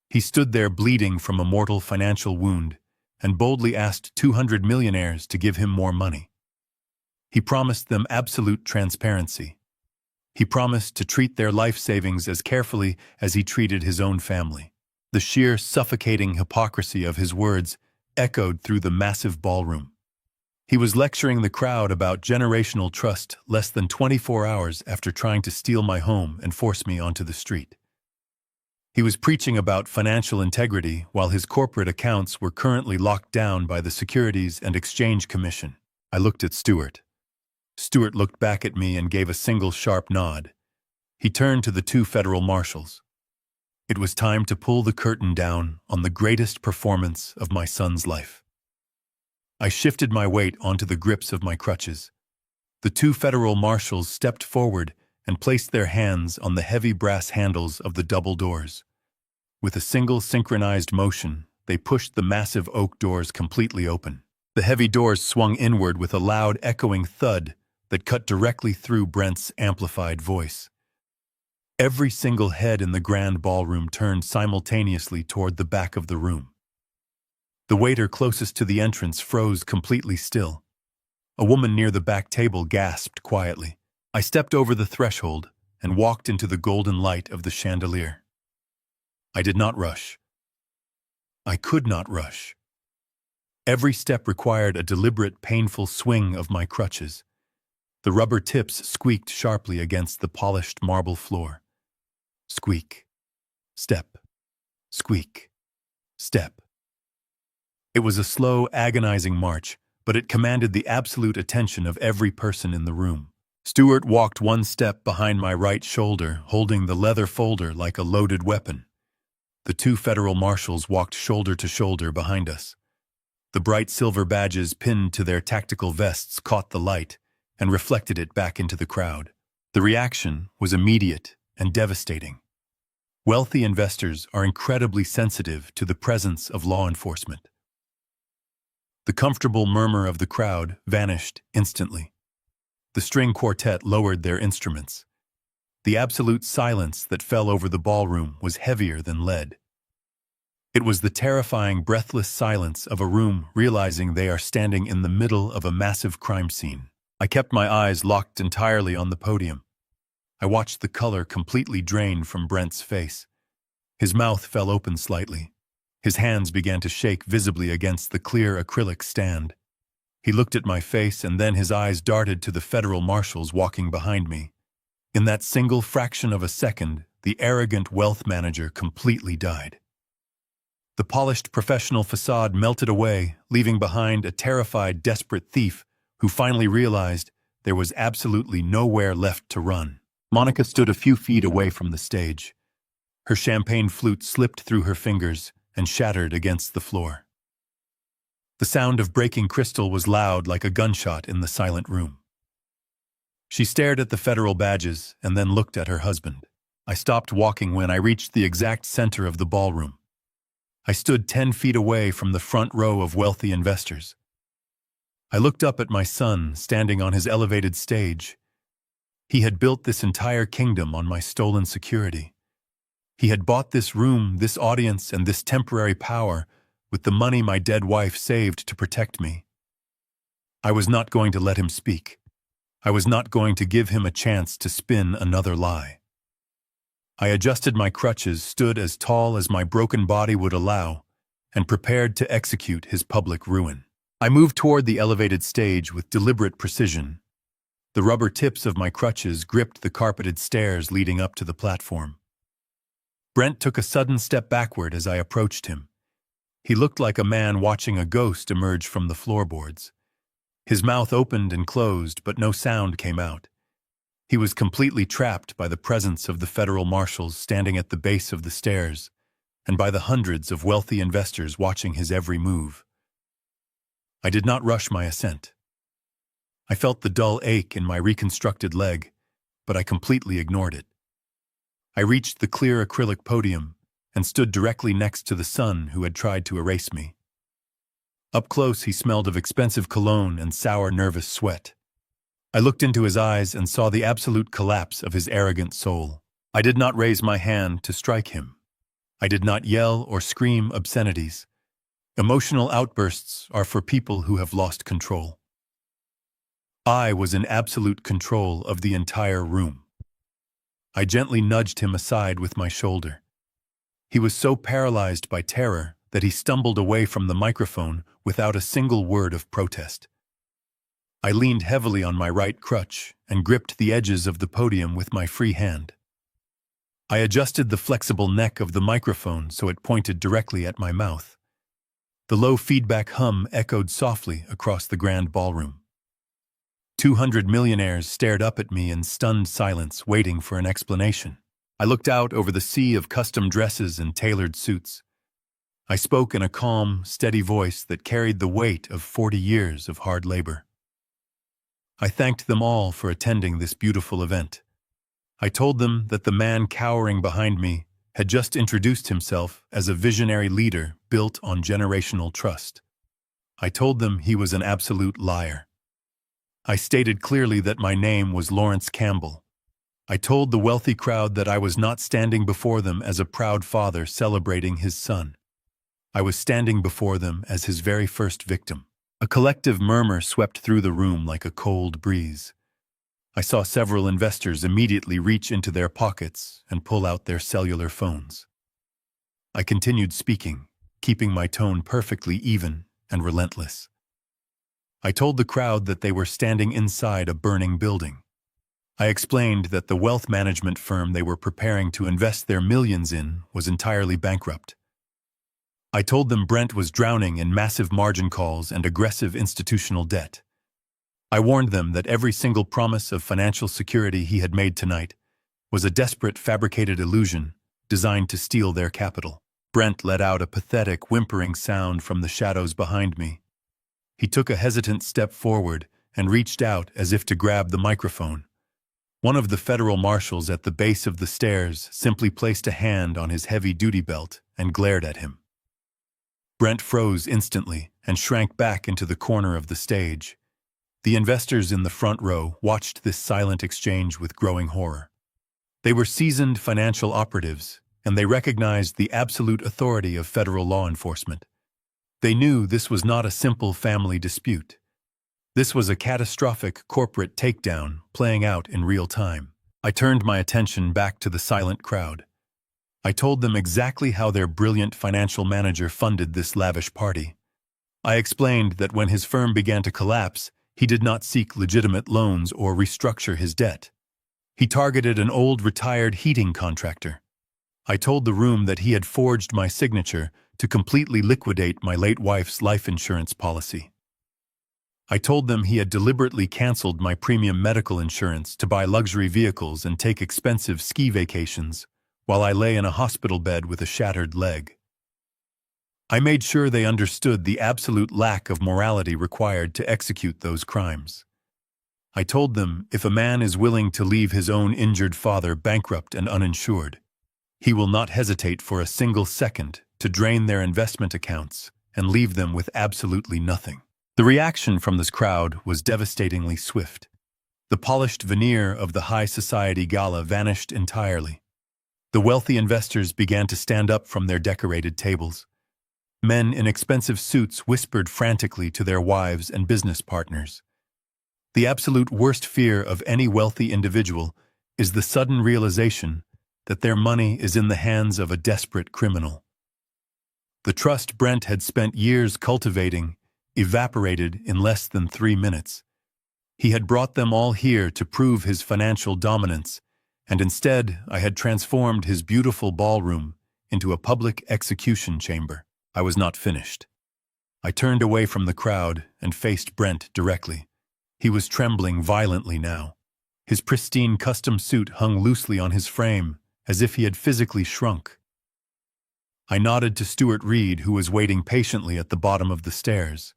He stood there bleeding from a mortal financial wound and boldly asked 200 millionaires to give him more money. He promised them absolute transparency. He promised to treat their life savings as carefully as he treated his own family. The sheer suffocating hypocrisy of his words echoed through the massive ballroom. He was lecturing the crowd about generational trust less than 24 hours after trying to steal my home and force me onto the street. He was preaching about financial integrity while his corporate accounts were currently locked down by the Securities and Exchange Commission. I looked at Stuart. Stuart looked back at me and gave a single sharp nod. He turned to the two federal marshals. It was time to pull the curtain down on the greatest performance of my son's life. I shifted my weight onto the grips of my crutches. The two federal marshals stepped forward and placed their hands on the heavy brass handles of the double doors. With a single synchronized motion, they pushed the massive oak doors completely open. The heavy doors swung inward with a loud, echoing thud that cut directly through Brent's amplified voice. Every single head in the grand ballroom turned simultaneously toward the back of the room. The waiter closest to the entrance froze completely still. A woman near the back table gasped quietly. I stepped over the threshold and walked into the golden light of the chandelier. I did not rush. I could not rush. Every step required a deliberate, painful swing of my crutches. The rubber tips squeaked sharply against the polished marble floor. Squeak. Step. Squeak. Step. It was a slow, agonizing march, but it commanded the absolute attention of every person in the room. Stuart walked one step behind my right shoulder, holding the leather folder like a loaded weapon. The two federal marshals walked shoulder to shoulder behind us. The bright silver badges pinned to their tactical vests caught the light and reflected it back into the crowd. The reaction was immediate and devastating. Wealthy investors are incredibly sensitive to the presence of law enforcement. The comfortable murmur of the crowd vanished instantly. The string quartet lowered their instruments. The absolute silence that fell over the ballroom was heavier than lead. It was the terrifying, breathless silence of a room realizing they are standing in the middle of a massive crime scene. I kept my eyes locked entirely on the podium. I watched the color completely drain from Brent's face. His mouth fell open slightly. His hands began to shake visibly against the clear acrylic stand. He looked at my face and then his eyes darted to the federal marshals walking behind me. In that single fraction of a second, the arrogant wealth manager completely died. The polished professional facade melted away, leaving behind a terrified, desperate thief who finally realized there was absolutely nowhere left to run. Monica stood a few feet away from the stage. Her champagne flute slipped through her fingers and shattered against the floor. The sound of breaking crystal was loud like a gunshot in the silent room. She stared at the federal badges and then looked at her husband. I stopped walking when I reached the exact center of the ballroom. I stood 10 feet away from the front row of wealthy investors. I looked up at my son standing on his elevated stage. He had built this entire kingdom on my stolen security. He had bought this room, this audience, and this temporary power with the money my dead wife saved to protect me. I was not going to let him speak. I was not going to give him a chance to spin another lie. I adjusted my crutches, stood as tall as my broken body would allow, and prepared to execute his public ruin. I moved toward the elevated stage with deliberate precision. The rubber tips of my crutches gripped the carpeted stairs leading up to the platform. Brent took a sudden step backward as I approached him. He looked like a man watching a ghost emerge from the floorboards. His mouth opened and closed, but no sound came out. He was completely trapped by the presence of the federal marshals standing at the base of the stairs, and by the hundreds of wealthy investors watching his every move. I did not rush my ascent. I felt the dull ache in my reconstructed leg, but I completely ignored it. I reached the clear acrylic podium and stood directly next to the son who had tried to erase me. Up close, he smelled of expensive cologne and sour, nervous sweat. I looked into his eyes and saw the absolute collapse of his arrogant soul. I did not raise my hand to strike him. I did not yell or scream obscenities. Emotional outbursts are for people who have lost control. I was in absolute control of the entire room. I gently nudged him aside with my shoulder. He was so paralyzed by terror that he stumbled away from the microphone without a single word of protest. I leaned heavily on my right crutch and gripped the edges of the podium with my free hand. I adjusted the flexible neck of the microphone so it pointed directly at my mouth. The low feedback hum echoed softly across the grand ballroom. 200 millionaires stared up at me in stunned silence, waiting for an explanation. I looked out over the sea of custom dresses and tailored suits. I spoke in a calm, steady voice that carried the weight of 40 years of hard labor. I thanked them all for attending this beautiful event. I told them that the man cowering behind me had just introduced himself as a visionary leader built on generational trust. I told them he was an absolute liar. I stated clearly that my name was Lawrence Campbell. I told the wealthy crowd that I was not standing before them as a proud father celebrating his son. I was standing before them as his very first victim. A collective murmur swept through the room like a cold breeze. I saw several investors immediately reach into their pockets and pull out their cellular phones. I continued speaking, keeping my tone perfectly even and relentless. I told the crowd that they were standing inside a burning building. I explained that the wealth management firm they were preparing to invest their millions in was entirely bankrupt. I told them Brent was drowning in massive margin calls and aggressive institutional debt. I warned them that every single promise of financial security he had made tonight was a desperate fabricated illusion designed to steal their capital. Brent let out a pathetic, whimpering sound from the shadows behind me. He took a hesitant step forward and reached out as if to grab the microphone. One of the federal marshals at the base of the stairs simply placed a hand on his heavy duty belt and glared at him. Brent froze instantly and shrank back into the corner of the stage. The investors in the front row watched this silent exchange with growing horror. They were seasoned financial operatives, and they recognized the absolute authority of federal law enforcement. They knew this was not a simple family dispute. This was a catastrophic corporate takedown playing out in real time. I turned my attention back to the silent crowd. I told them exactly how their brilliant financial manager funded this lavish party. I explained that when his firm began to collapse, he did not seek legitimate loans or restructure his debt. He targeted an old retired heating contractor. I told the room that he had forged my signature to completely liquidate my late wife's life insurance policy. I told them he had deliberately canceled my premium medical insurance to buy luxury vehicles and take expensive ski vacations while I lay in a hospital bed with a shattered leg. I made sure they understood the absolute lack of morality required to execute those crimes. I told them if a man is willing to leave his own injured father bankrupt and uninsured, he will not hesitate for a single second to drain their investment accounts and leave them with absolutely nothing. The reaction from this crowd was devastatingly swift. The polished veneer of the high society gala vanished entirely. The wealthy investors began to stand up from their decorated tables. Men in expensive suits whispered frantically to their wives and business partners. The absolute worst fear of any wealthy individual is the sudden realization that their money is in the hands of a desperate criminal. The trust Brent had spent years cultivating evaporated in less than 3 minutes. He had brought them all here to prove his financial dominance, and instead I had transformed his beautiful ballroom into a public execution chamber. I was not finished. I turned away from the crowd and faced Brent directly. He was trembling violently now. His pristine custom suit hung loosely on his frame, as if he had physically shrunk. I nodded to Stuart Reed, who was waiting patiently at the bottom of the stairs.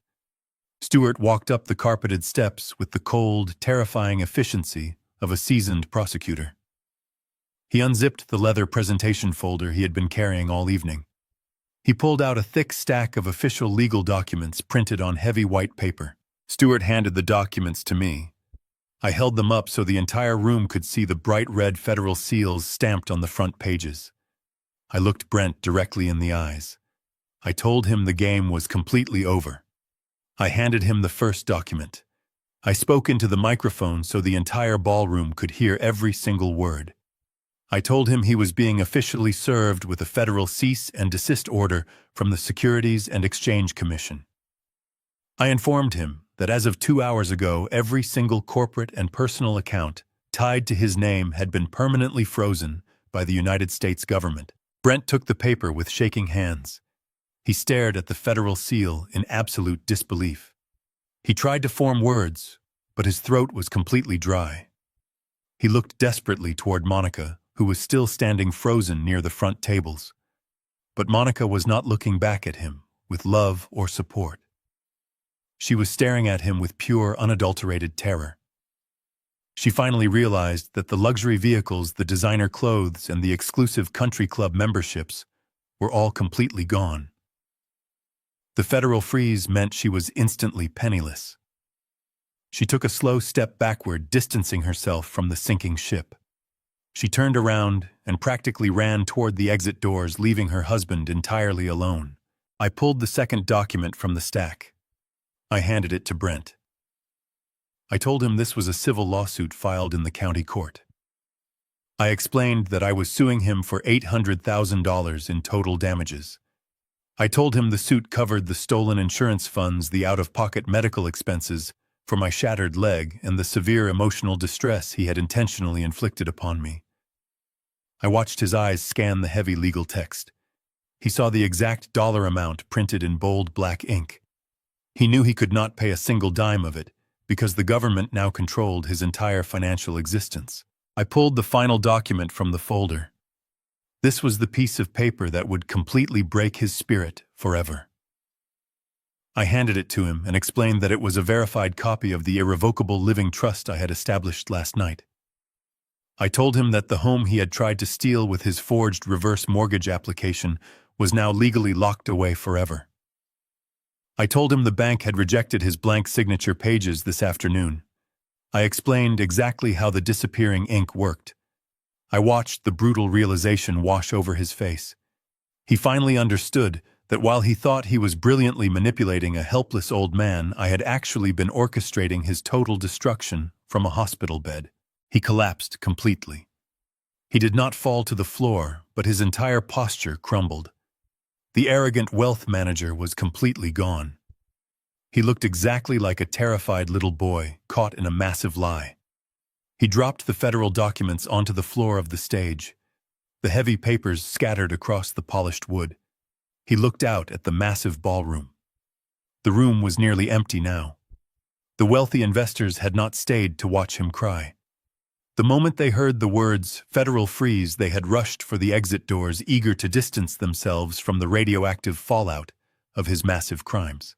Stuart walked up the carpeted steps with the cold, terrifying efficiency of a seasoned prosecutor. He unzipped the leather presentation folder he had been carrying all evening. He pulled out a thick stack of official legal documents printed on heavy white paper. Stuart handed the documents to me. I held them up so the entire room could see the bright red federal seals stamped on the front pages. I looked Brent directly in the eyes. I told him the game was completely over. I handed him the first document. I spoke into the microphone so the entire ballroom could hear every single word. I told him he was being officially served with a federal cease and desist order from the Securities and Exchange Commission. I informed him that as of 2 hours ago, every single corporate and personal account tied to his name had been permanently frozen by the United States government. Brent took the paper with shaking hands. He stared at the federal seal in absolute disbelief. He tried to form words, but his throat was completely dry. He looked desperately toward Monica, who was still standing frozen near the front tables. But Monica was not looking back at him with love or support. She was staring at him with pure, unadulterated terror. She finally realized that the luxury vehicles, the designer clothes, and the exclusive country club memberships were all completely gone. The federal freeze meant she was instantly penniless. She took a slow step backward, distancing herself from the sinking ship. She turned around and practically ran toward the exit doors, leaving her husband entirely alone. I pulled the second document from the stack. I handed it to Brent. I told him this was a civil lawsuit filed in the county court. I explained that I was suing him for $800,000 in total damages. I told him the suit covered the stolen insurance funds, the out-of-pocket medical expenses for my shattered leg, and the severe emotional distress he had intentionally inflicted upon me. I watched his eyes scan the heavy legal text. He saw the exact dollar amount printed in bold black ink. He knew he could not pay a single dime of it, because the government now controlled his entire financial existence. I pulled the final document from the folder. This was the piece of paper that would completely break his spirit forever. I handed it to him and explained that it was a verified copy of the irrevocable living trust I had established last night. I told him that the home he had tried to steal with his forged reverse mortgage application was now legally locked away forever. I told him the bank had rejected his blank signature pages this afternoon. I explained exactly how the disappearing ink worked. I watched the brutal realization wash over his face. He finally understood that while he thought he was brilliantly manipulating a helpless old man, I had actually been orchestrating his total destruction from a hospital bed. He collapsed completely. He did not fall to the floor, but his entire posture crumbled. The arrogant wealth manager was completely gone. He looked exactly like a terrified little boy caught in a massive lie. He dropped the federal documents onto the floor of the stage. The heavy papers scattered across the polished wood. He looked out at the massive ballroom. The room was nearly empty now. The wealthy investors had not stayed to watch him cry. The moment they heard the words "federal freeze," they had rushed for the exit doors, eager to distance themselves from the radioactive fallout of his massive crimes.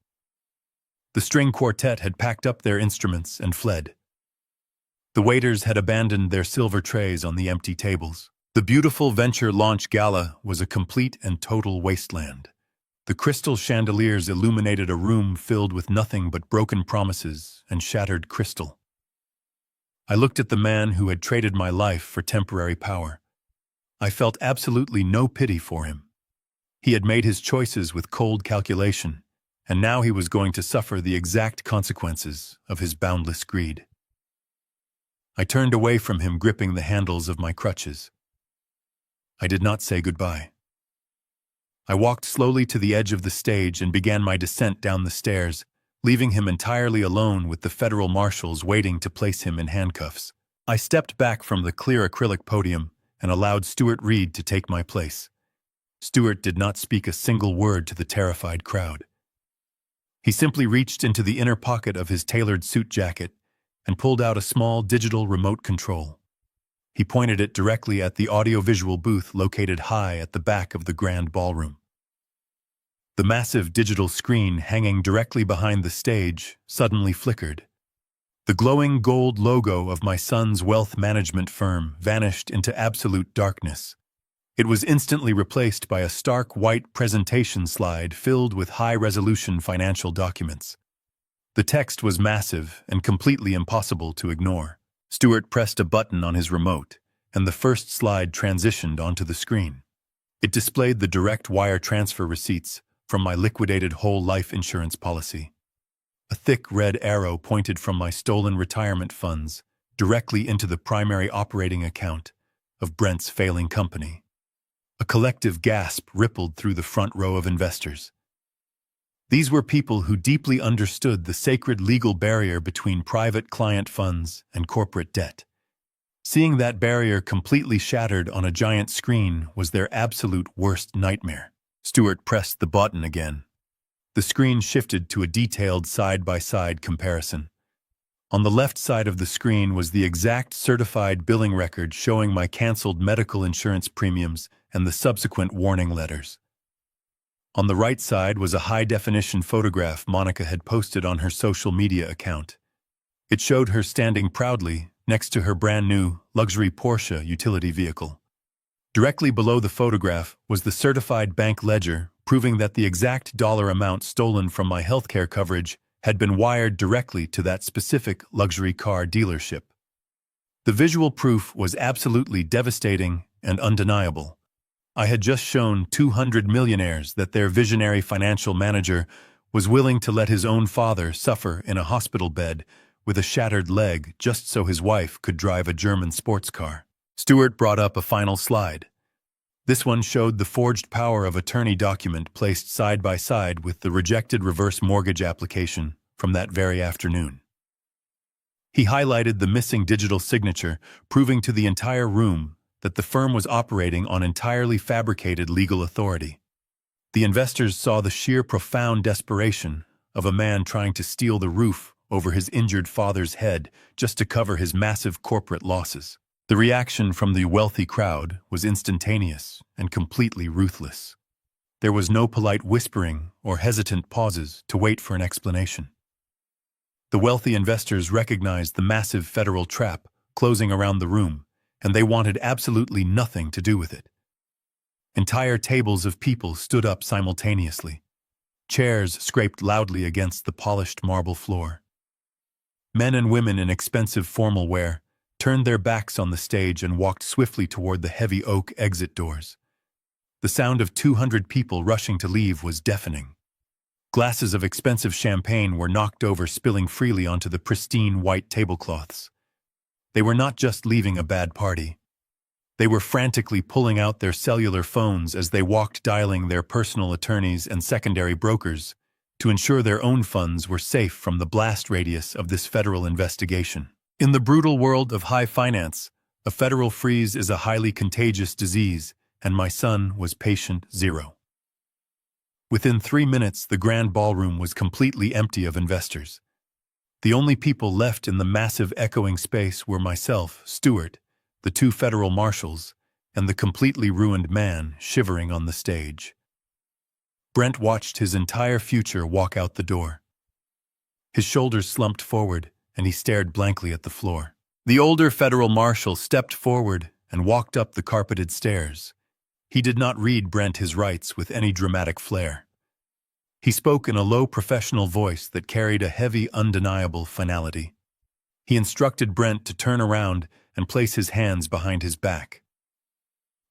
The string quartet had packed up their instruments and fled. The waiters had abandoned their silver trays on the empty tables. The beautiful venture launch gala was a complete and total wasteland. The crystal chandeliers illuminated a room filled with nothing but broken promises and shattered crystal. I looked at the man who had traded my life for temporary power. I felt absolutely no pity for him. He had made his choices with cold calculation, and now he was going to suffer the exact consequences of his boundless greed. I turned away from him, gripping the handles of my crutches. I did not say goodbye. I walked slowly to the edge of the stage and began my descent down the stairs, leaving him entirely alone with the federal marshals waiting to place him in handcuffs. I stepped back from the clear acrylic podium and allowed Stuart Reed to take my place. Stuart did not speak a single word to the terrified crowd. He simply reached into the inner pocket of his tailored suit jacket and pulled out a small digital remote control. He pointed it directly at the audiovisual booth located high at the back of the grand ballroom. The massive digital screen hanging directly behind the stage suddenly flickered. The glowing gold logo of my son's wealth management firm vanished into absolute darkness. It was instantly replaced by a stark white presentation slide filled with high-resolution financial documents. The text was massive and completely impossible to ignore. Stuart pressed a button on his remote, and the first slide transitioned onto the screen. It displayed the direct wire transfer receipts from my liquidated whole life insurance policy. A thick red arrow pointed from my stolen retirement funds directly into the primary operating account of Brent's failing company. A collective gasp rippled through the front row of investors. These were people who deeply understood the sacred legal barrier between private client funds and corporate debt. Seeing that barrier completely shattered on a giant screen was their absolute worst nightmare. Stewart pressed the button again. The screen shifted to a detailed side-by-side comparison. On the left side of the screen was the exact certified billing record showing my canceled medical insurance premiums and the subsequent warning letters. On the right side was a high-definition photograph Monica had posted on her social media account. It showed her standing proudly next to her brand-new luxury Porsche utility vehicle. Directly below the photograph was the certified bank ledger proving that the exact dollar amount stolen from my healthcare coverage had been wired directly to that specific luxury car dealership. The visual proof was absolutely devastating and undeniable. I had just shown 200 millionaires that their visionary financial manager was willing to let his own father suffer in a hospital bed with a shattered leg just so his wife could drive a German sports car. Stewart brought up a final slide. This one showed the forged power of attorney document placed side by side with the rejected reverse mortgage application from that very afternoon. He highlighted the missing digital signature, proving to the entire room that the firm was operating on entirely fabricated legal authority. The investors saw the sheer profound desperation of a man trying to steal the roof over his injured father's head just to cover his massive corporate losses. The reaction from the wealthy crowd was instantaneous and completely ruthless. There was no polite whispering or hesitant pauses to wait for an explanation. The wealthy investors recognized the massive federal trap closing around the room, and they wanted absolutely nothing to do with it. Entire tables of people stood up simultaneously. Chairs scraped loudly against the polished marble floor. Men and women in expensive formal wear turned their backs on the stage and walked swiftly toward the heavy oak exit doors. The sound of 200 people rushing to leave was deafening. Glasses of expensive champagne were knocked over, spilling freely onto the pristine white tablecloths. They were not just leaving a bad party. They were frantically pulling out their cellular phones as they walked, dialing their personal attorneys and secondary brokers to ensure their own funds were safe from the blast radius of this federal investigation. In the brutal world of high finance, a federal freeze is a highly contagious disease, and my son was patient zero. Within 3 minutes, the grand ballroom was completely empty of investors. The only people left in the massive echoing space were myself, Stewart, the 2 federal marshals, and the completely ruined man shivering on the stage. Brent watched his entire future walk out the door. His shoulders slumped forward, and he stared blankly at the floor. The older federal marshal stepped forward and walked up the carpeted stairs. He did not read Brent his rights with any dramatic flair. He spoke in a low professional voice that carried a heavy, undeniable finality. He instructed Brent to turn around and place his hands behind his back.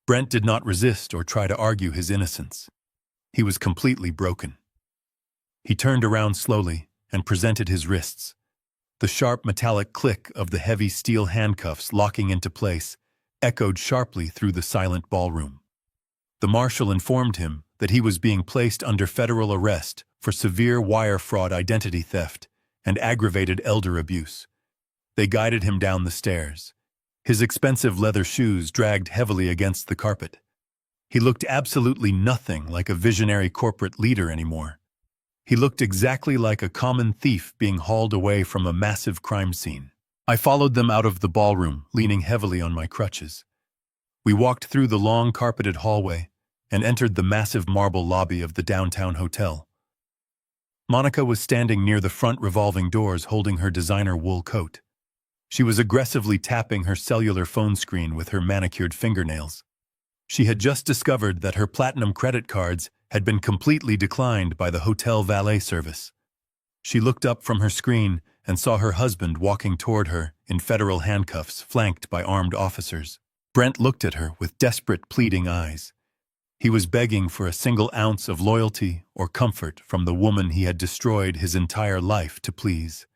Brent did not resist or try to argue his innocence. He was completely broken. He turned around slowly and presented his wrists. The sharp metallic click of the heavy steel handcuffs locking into place echoed sharply through the silent ballroom. The marshal informed him that he was being placed under federal arrest for severe wire fraud, identity theft, and aggravated elder abuse. They guided him down the stairs. His expensive leather shoes dragged heavily against the carpet. He looked absolutely nothing like a visionary corporate leader anymore. He looked exactly like a common thief being hauled away from a massive crime scene. I followed them out of the ballroom, leaning heavily on my crutches. We walked through the long carpeted hallway and entered the massive marble lobby of the downtown hotel. Monica was standing near the front revolving doors holding her designer wool coat. She was aggressively tapping her cellular phone screen with her manicured fingernails. She had just discovered that her platinum credit cards had been completely declined by the hotel valet service. She looked up from her screen and saw her husband walking toward her in federal handcuffs, flanked by armed officers. Brent looked at her with desperate, pleading eyes. He was begging for a single ounce of loyalty or comfort from the woman he had destroyed his entire life to please.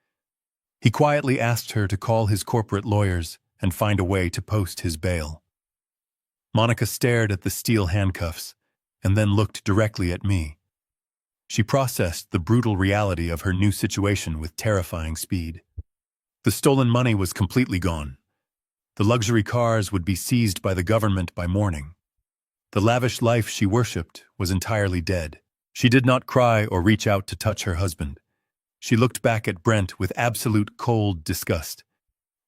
He quietly asked her to call his corporate lawyers and find a way to post his bail. Monica stared at the steel handcuffs and then looked directly at me. She processed the brutal reality of her new situation with terrifying speed. The stolen money was completely gone. The luxury cars would be seized by the government by morning. The lavish life she worshipped was entirely dead. She did not cry or reach out to touch her husband. She looked back at Brent with absolute cold disgust.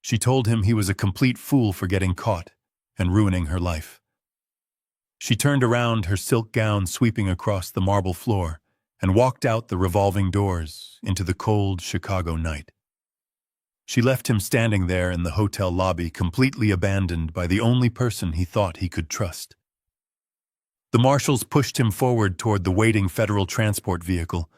She told him he was a complete fool for getting caught and ruining her life. She turned around, her silk gown sweeping across the marble floor, and walked out the revolving doors into the cold Chicago night. She left him standing there in the hotel lobby, completely abandoned by the only person he thought he could trust. The marshals pushed him forward toward the waiting federal transport vehicle,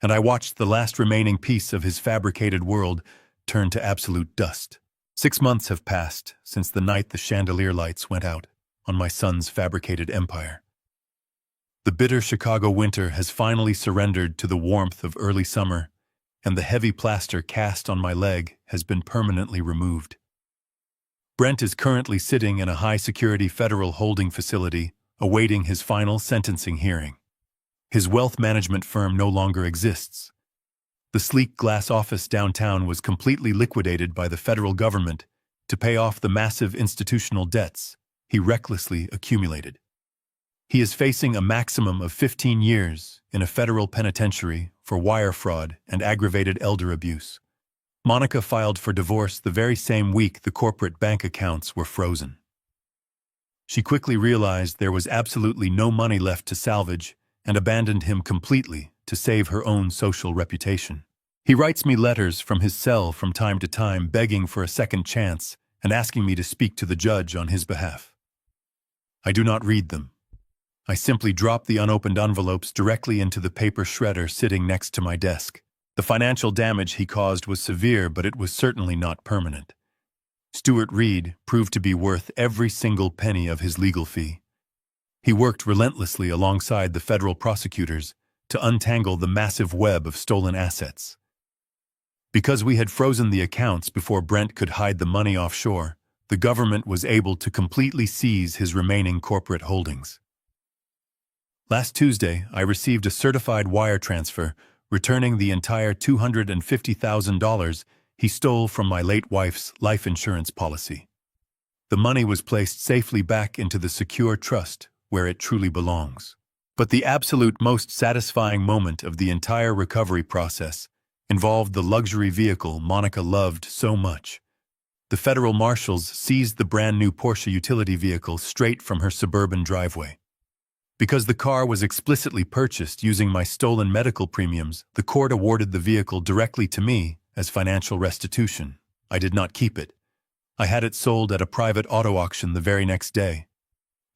and I watched the last remaining piece of his fabricated world turn to absolute dust. 6 months have passed since the night the chandelier lights went out on my son's fabricated empire. The bitter Chicago winter has finally surrendered to the warmth of early summer, and the heavy plaster cast on my leg has been permanently removed. Brent is currently sitting in a high-security federal holding facility, awaiting his final sentencing hearing. His wealth management firm no longer exists. The sleek glass office downtown was completely liquidated by the federal government to pay off the massive institutional debts he recklessly accumulated. He is facing a maximum of 15 years in a federal penitentiary for wire fraud and aggravated elder abuse. Monica filed for divorce the very same week the corporate bank accounts were frozen. She quickly realized there was absolutely no money left to salvage and abandoned him completely to save her own social reputation. He writes me letters from his cell from time to time, begging for a second chance and asking me to speak to the judge on his behalf. I do not read them. I simply drop the unopened envelopes directly into the paper shredder sitting next to my desk. The financial damage he caused was severe, but it was certainly not permanent. Stuart Reed proved to be worth every single penny of his legal fee. He worked relentlessly alongside the federal prosecutors to untangle the massive web of stolen assets. Because we had frozen the accounts before Brent could hide the money offshore, the government was able to completely seize his remaining corporate holdings. Last Tuesday, I received a certified wire transfer returning the entire $250,000 he stole from my late wife's life insurance policy. The money was placed safely back into the secure trust where it truly belongs. But the absolute most satisfying moment of the entire recovery process involved the luxury vehicle Monica loved so much. The federal marshals seized the brand new Porsche utility vehicle straight from her suburban driveway. Because the car was explicitly purchased using my stolen medical premiums, the court awarded the vehicle directly to me as financial restitution. I did not keep it. I had it sold at a private auto auction the very next day.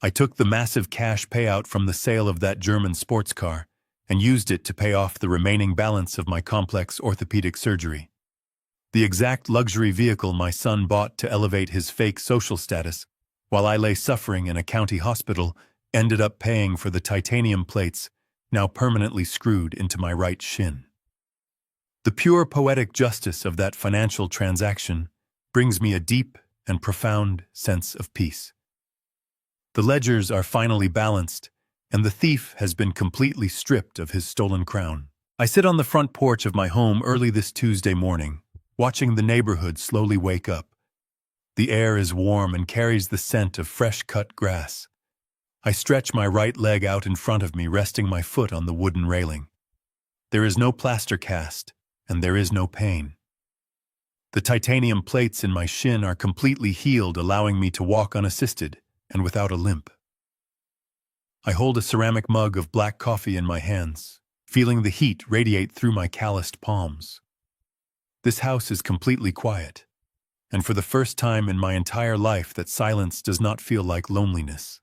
I took the massive cash payout from the sale of that German sports car and used it to pay off the remaining balance of my complex orthopedic surgery. The exact luxury vehicle my son bought to elevate his fake social status, while I lay suffering in a county hospital, ended up paying for the titanium plates now permanently screwed into my right shin. The pure poetic justice of that financial transaction brings me a deep and profound sense of peace. The ledgers are finally balanced, and the thief has been completely stripped of his stolen crown. I sit on the front porch of my home early this Tuesday morning, watching the neighborhood slowly wake up. The air is warm and carries the scent of fresh-cut grass. I stretch my right leg out in front of me, resting my foot on the wooden railing. There is no plaster cast, and there is no pain. The titanium plates in my shin are completely healed, allowing me to walk unassisted and without a limp. I hold a ceramic mug of black coffee in my hands, feeling the heat radiate through my calloused palms. This house is completely quiet, and for the first time in my entire life that silence does not feel like loneliness.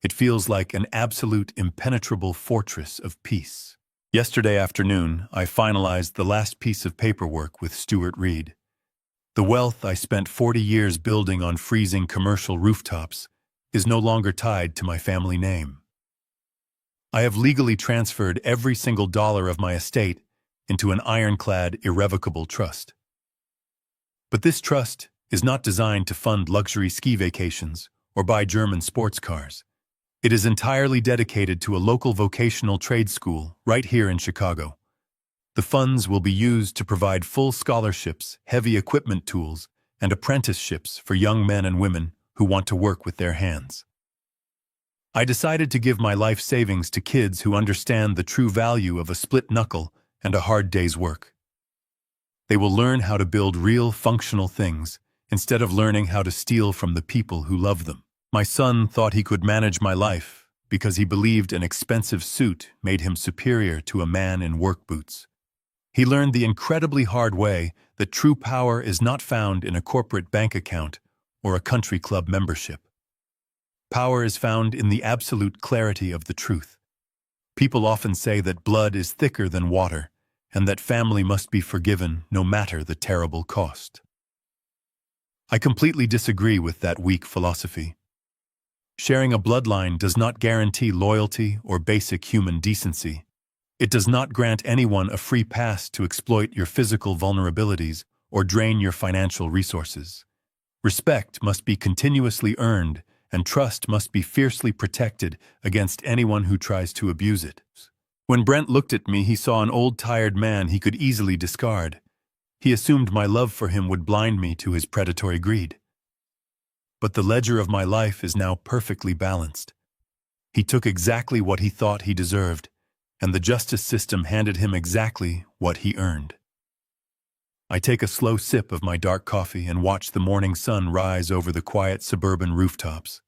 It feels like an absolute impenetrable fortress of peace. Yesterday afternoon, I finalized the last piece of paperwork with Stuart Reed. The wealth I spent 40 years building on freezing commercial rooftops is no longer tied to my family name. I have legally transferred every single dollar of my estate into an ironclad, irrevocable trust. But this trust is not designed to fund luxury ski vacations or buy German sports cars. It is entirely dedicated to a local vocational trade school right here in Chicago. The funds will be used to provide full scholarships, heavy equipment tools, and apprenticeships for young men and women who want to work with their hands. I decided to give my life savings to kids who understand the true value of a split knuckle and a hard day's work. They will learn how to build real, functional things instead of learning how to steal from the people who love them. My son thought he could manage my life because he believed an expensive suit made him superior to a man in work boots. He learned the incredibly hard way that true power is not found in a corporate bank account or a country club membership. Power is found in the absolute clarity of the truth. People often say that blood is thicker than water, and that family must be forgiven no matter the terrible cost. I completely disagree with that weak philosophy. Sharing a bloodline does not guarantee loyalty or basic human decency. It does not grant anyone a free pass to exploit your physical vulnerabilities or drain your financial resources. Respect must be continuously earned, and trust must be fiercely protected against anyone who tries to abuse it. When Brent looked at me, he saw an old, tired man he could easily discard. He assumed my love for him would blind me to his predatory greed. But the ledger of my life is now perfectly balanced. He took exactly what he thought he deserved, and the justice system handed him exactly what he earned. I take a slow sip of my dark coffee and watch the morning sun rise over the quiet suburban rooftops.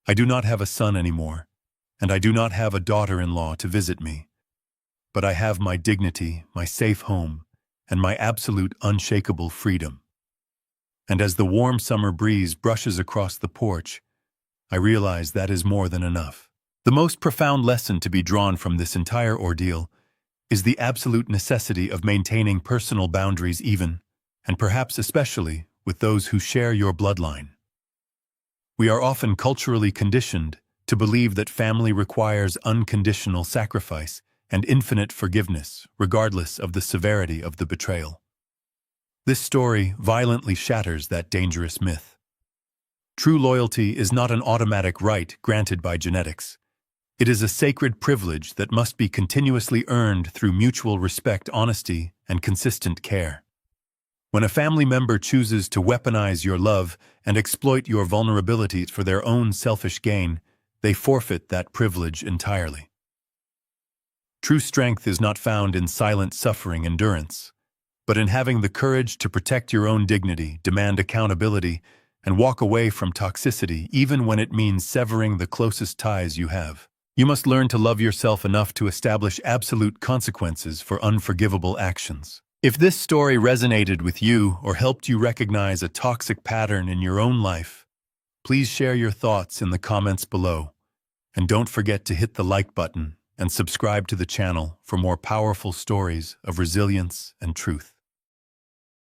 I do not have a son anymore, and I do not have a daughter-in-law to visit me. But I have my dignity, my safe home, and my absolute unshakable freedom. And as the warm summer breeze brushes across the porch, I realize that is more than enough. The most profound lesson to be drawn from this entire ordeal is the absolute necessity of maintaining personal boundaries even, and perhaps especially, with those who share your bloodline. We are often culturally conditioned to believe that family requires unconditional sacrifice and infinite forgiveness, regardless of the severity of the betrayal. This story violently shatters that dangerous myth. True loyalty is not an automatic right granted by genetics. It is a sacred privilege that must be continuously earned through mutual respect, honesty, and consistent care. When a family member chooses to weaponize your love and exploit your vulnerabilities for their own selfish gain, they forfeit that privilege entirely. True strength is not found in silent suffering endurance, but in having the courage to protect your own dignity, demand accountability, and walk away from toxicity even when it means severing the closest ties you have. You must learn to love yourself enough to establish absolute consequences for unforgivable actions. If this story resonated with you or helped you recognize a toxic pattern in your own life, please share your thoughts in the comments below. And don't forget to hit the like button and subscribe to the channel for more powerful stories of resilience and truth.